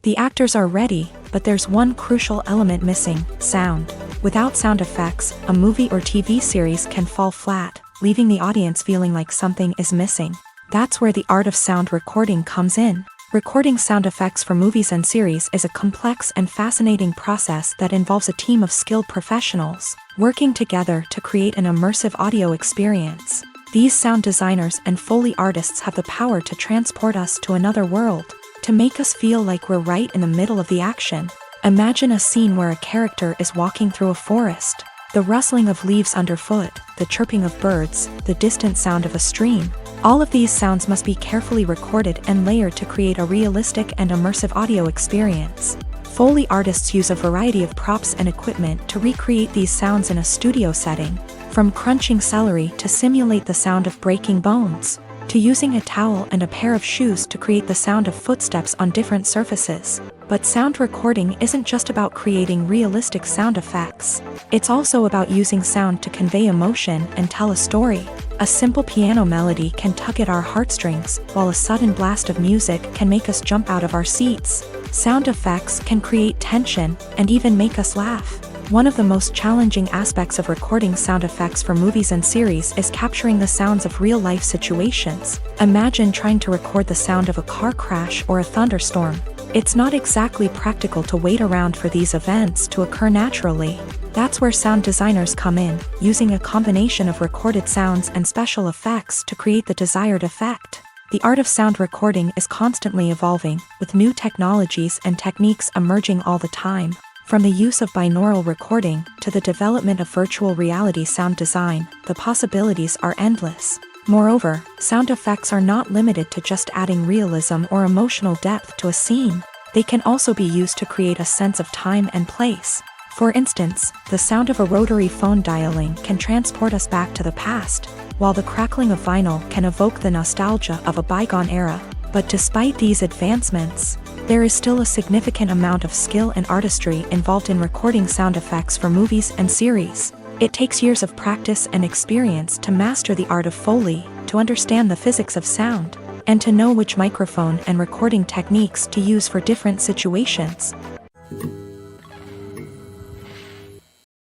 The actors are ready, but there's one crucial element missing: sound. Without sound effects, a movie or TV series can fall flat, leaving the audience feeling like something is missing. That's where the art of sound recording comes in. Recording sound effects for movies and series is a complex and fascinating process that involves a team of skilled professionals working together to create an immersive audio experience. These sound designers and Foley artists have the power to transport us to another world, to make us feel like we're right in the middle of the action. Imagine a scene where a character is walking through a forest. The rustling of leaves underfoot, the chirping of birds, the distant sound of a stream. All of these sounds must be carefully recorded and layered to create a realistic and immersive audio experience. Foley artists use a variety of props and equipment to recreate these sounds in a studio setting, from crunching celery to simulate the sound of breaking bones, to using a towel and a pair of shoes to create the sound of footsteps on different surfaces. But sound recording isn't just about creating realistic sound effects. It's also about using sound to convey emotion and tell a story. A simple piano melody can tug at our heartstrings, while a sudden blast of music can make us jump out of our seats. Sound effects can create tension and even make us laugh. One of the most challenging aspects of recording sound effects for movies and series is capturing the sounds of real-life situations. Imagine trying to record the sound of a car crash or a thunderstorm. It's not exactly practical to wait around for these events to occur naturally. That's where sound designers come in, using a combination of recorded sounds and special effects to create the desired effect. The art of sound recording is constantly evolving, with new technologies and techniques emerging all the time. From the use of binaural recording to the development of virtual reality sound design, the possibilities are endless. Moreover, sound effects are not limited to just adding realism or emotional depth to a scene. They can also be used to create a sense of time and place. For instance, the sound of a rotary phone dialing can transport us back to the past, while the crackling of vinyl can evoke the nostalgia of a bygone era. But despite these advancements, there is still a significant amount of skill and artistry involved in recording sound effects for movies and series. It takes years of practice and experience to master the art of Foley, to understand the physics of sound, and to know which microphone and recording techniques to use for different situations.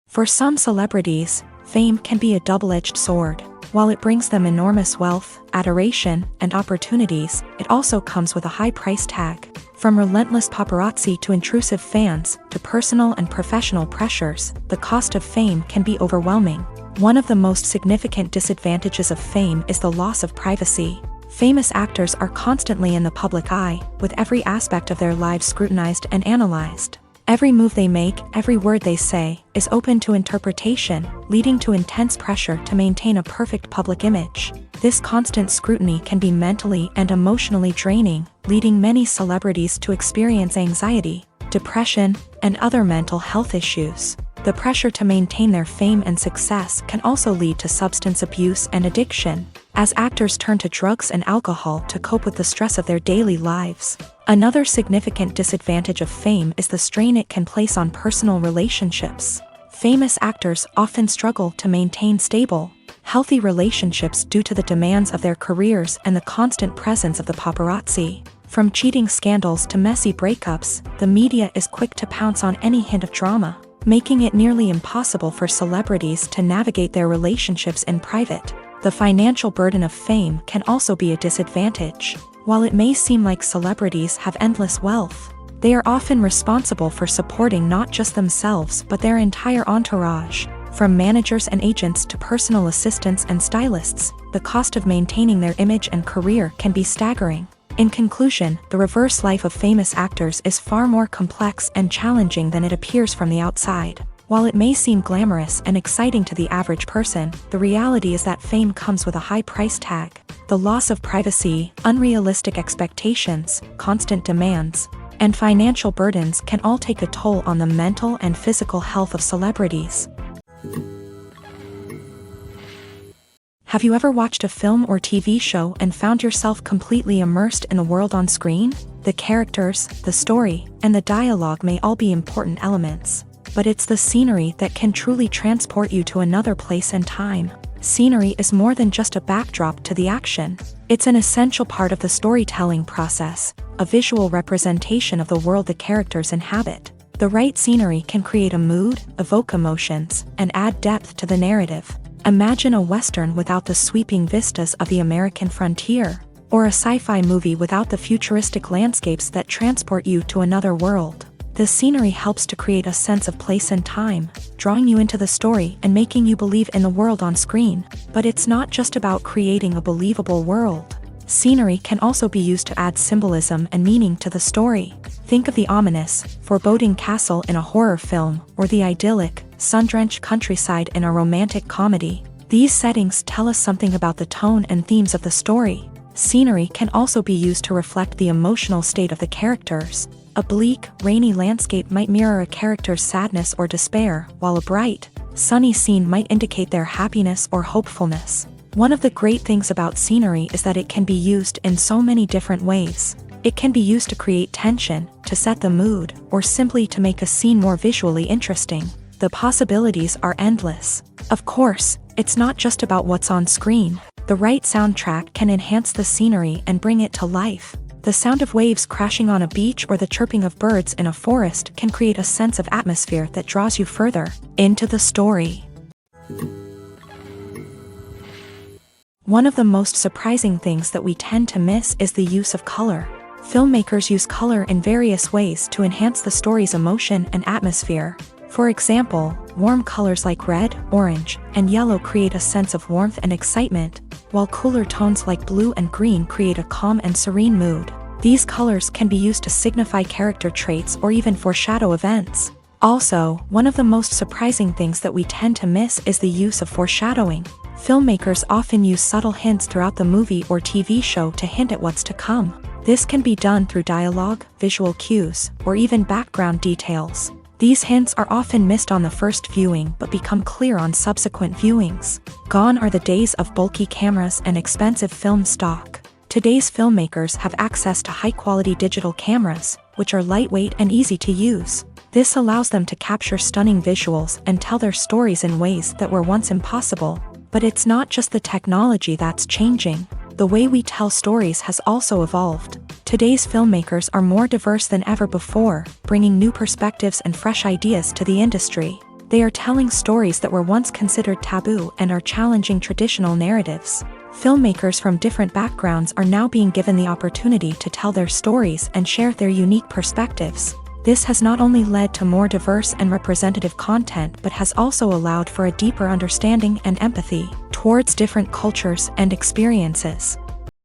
For some celebrities, fame can be a double-edged sword. While it brings them enormous wealth, adoration, and opportunities, it also comes with a high price tag. From relentless paparazzi to intrusive fans, to personal and professional pressures, the cost of fame can be overwhelming. One of the most significant disadvantages of fame is the loss of privacy. Famous actors are constantly in the public eye, with every aspect of their lives scrutinized and analyzed. Every move they make, every word they say, is open to interpretation, leading to intense pressure to maintain a perfect public image. This constant scrutiny can be mentally and emotionally draining, leading many celebrities to experience anxiety, depression, and other mental health issues. The pressure to maintain their fame and success can also lead to substance abuse and addiction, as actors turn to drugs and alcohol to cope with the stress of their daily lives. Another significant disadvantage of fame is the strain it can place on personal relationships. Famous actors often struggle to maintain stable, healthy relationships due to the demands of their careers and the constant presence of the paparazzi. From cheating scandals to messy breakups, the media is quick to pounce on any hint of drama, making it nearly impossible for celebrities to navigate their relationships in private. The financial burden of fame can also be a disadvantage. While it may seem like celebrities have endless wealth, they are often responsible for supporting not just themselves but their entire entourage. From managers and agents to personal assistants and stylists, the cost of maintaining their image and career can be staggering. In conclusion, the reverse life of famous actors is far more complex and challenging than it appears from the outside. While it may seem glamorous and exciting to the average person, the reality is that fame comes with a high price tag. The loss of privacy, unrealistic expectations, constant demands, and financial burdens can all take a toll on the mental and physical health of celebrities. Have you ever watched a film or TV show and found yourself completely immersed in the world on screen? The characters, the story, and the dialogue may all be important elements, but it's the scenery that can truly transport you to another place and time. Scenery is more than just a backdrop to the action. It's an essential part of the storytelling process, a visual representation of the world the characters inhabit. The right scenery can create a mood, evoke emotions, and add depth to the narrative. Imagine a Western without the sweeping vistas of the American frontier, or a sci-fi movie without the futuristic landscapes that transport you to another world. The scenery helps to create a sense of place and time, drawing you into the story and making you believe in the world on screen. But it's not just about creating a believable world. Scenery can also be used to add symbolism and meaning to the story. Think of the ominous, foreboding castle in a horror film, or the idyllic, sun-drenched countryside in a romantic comedy. These settings tell us something about the tone and themes of the story. Scenery can also be used to reflect the emotional state of the characters. A bleak, rainy landscape might mirror a character's sadness or despair, while a bright, sunny scene might indicate their happiness or hopefulness. One of the great things about scenery is that it can be used in so many different ways. It can be used to create tension, to set the mood, or simply to make a scene more visually interesting. The possibilities are endless. Of course, it's not just about what's on screen. The right soundtrack can enhance the scenery and bring it to life. The sound of waves crashing on a beach or the chirping of birds in a forest can create a sense of atmosphere that draws you further into the story. One of the most surprising things that we tend to miss is the use of color. Filmmakers use color in various ways to enhance the story's emotion and atmosphere. For example, warm colors like red, orange, and yellow create a sense of warmth and excitement, while cooler tones like blue and green create a calm and serene mood. These colors can be used to signify character traits or even foreshadow events. Also, one of the most surprising things that we tend to miss is the use of foreshadowing. Filmmakers often use subtle hints throughout the movie or TV show to hint at what's to come. This can be done through dialogue, visual cues, or even background details. These hints are often missed on the first viewing but become clear on subsequent viewings. Gone are the days of bulky cameras and expensive film stock. Today's filmmakers have access to high-quality digital cameras, which are lightweight and easy to use. This allows them to capture stunning visuals and tell their stories in ways that were once impossible. But it's not just the technology that's changing. The way we tell stories has also evolved. Today's filmmakers are more diverse than ever before, bringing new perspectives and fresh ideas to the industry. They are telling stories that were once considered taboo and are challenging traditional narratives. Filmmakers from different backgrounds are now being given the opportunity to tell their stories and share their unique perspectives. This has not only led to more diverse and representative content but has also allowed for a deeper understanding and empathy towards different cultures and experiences.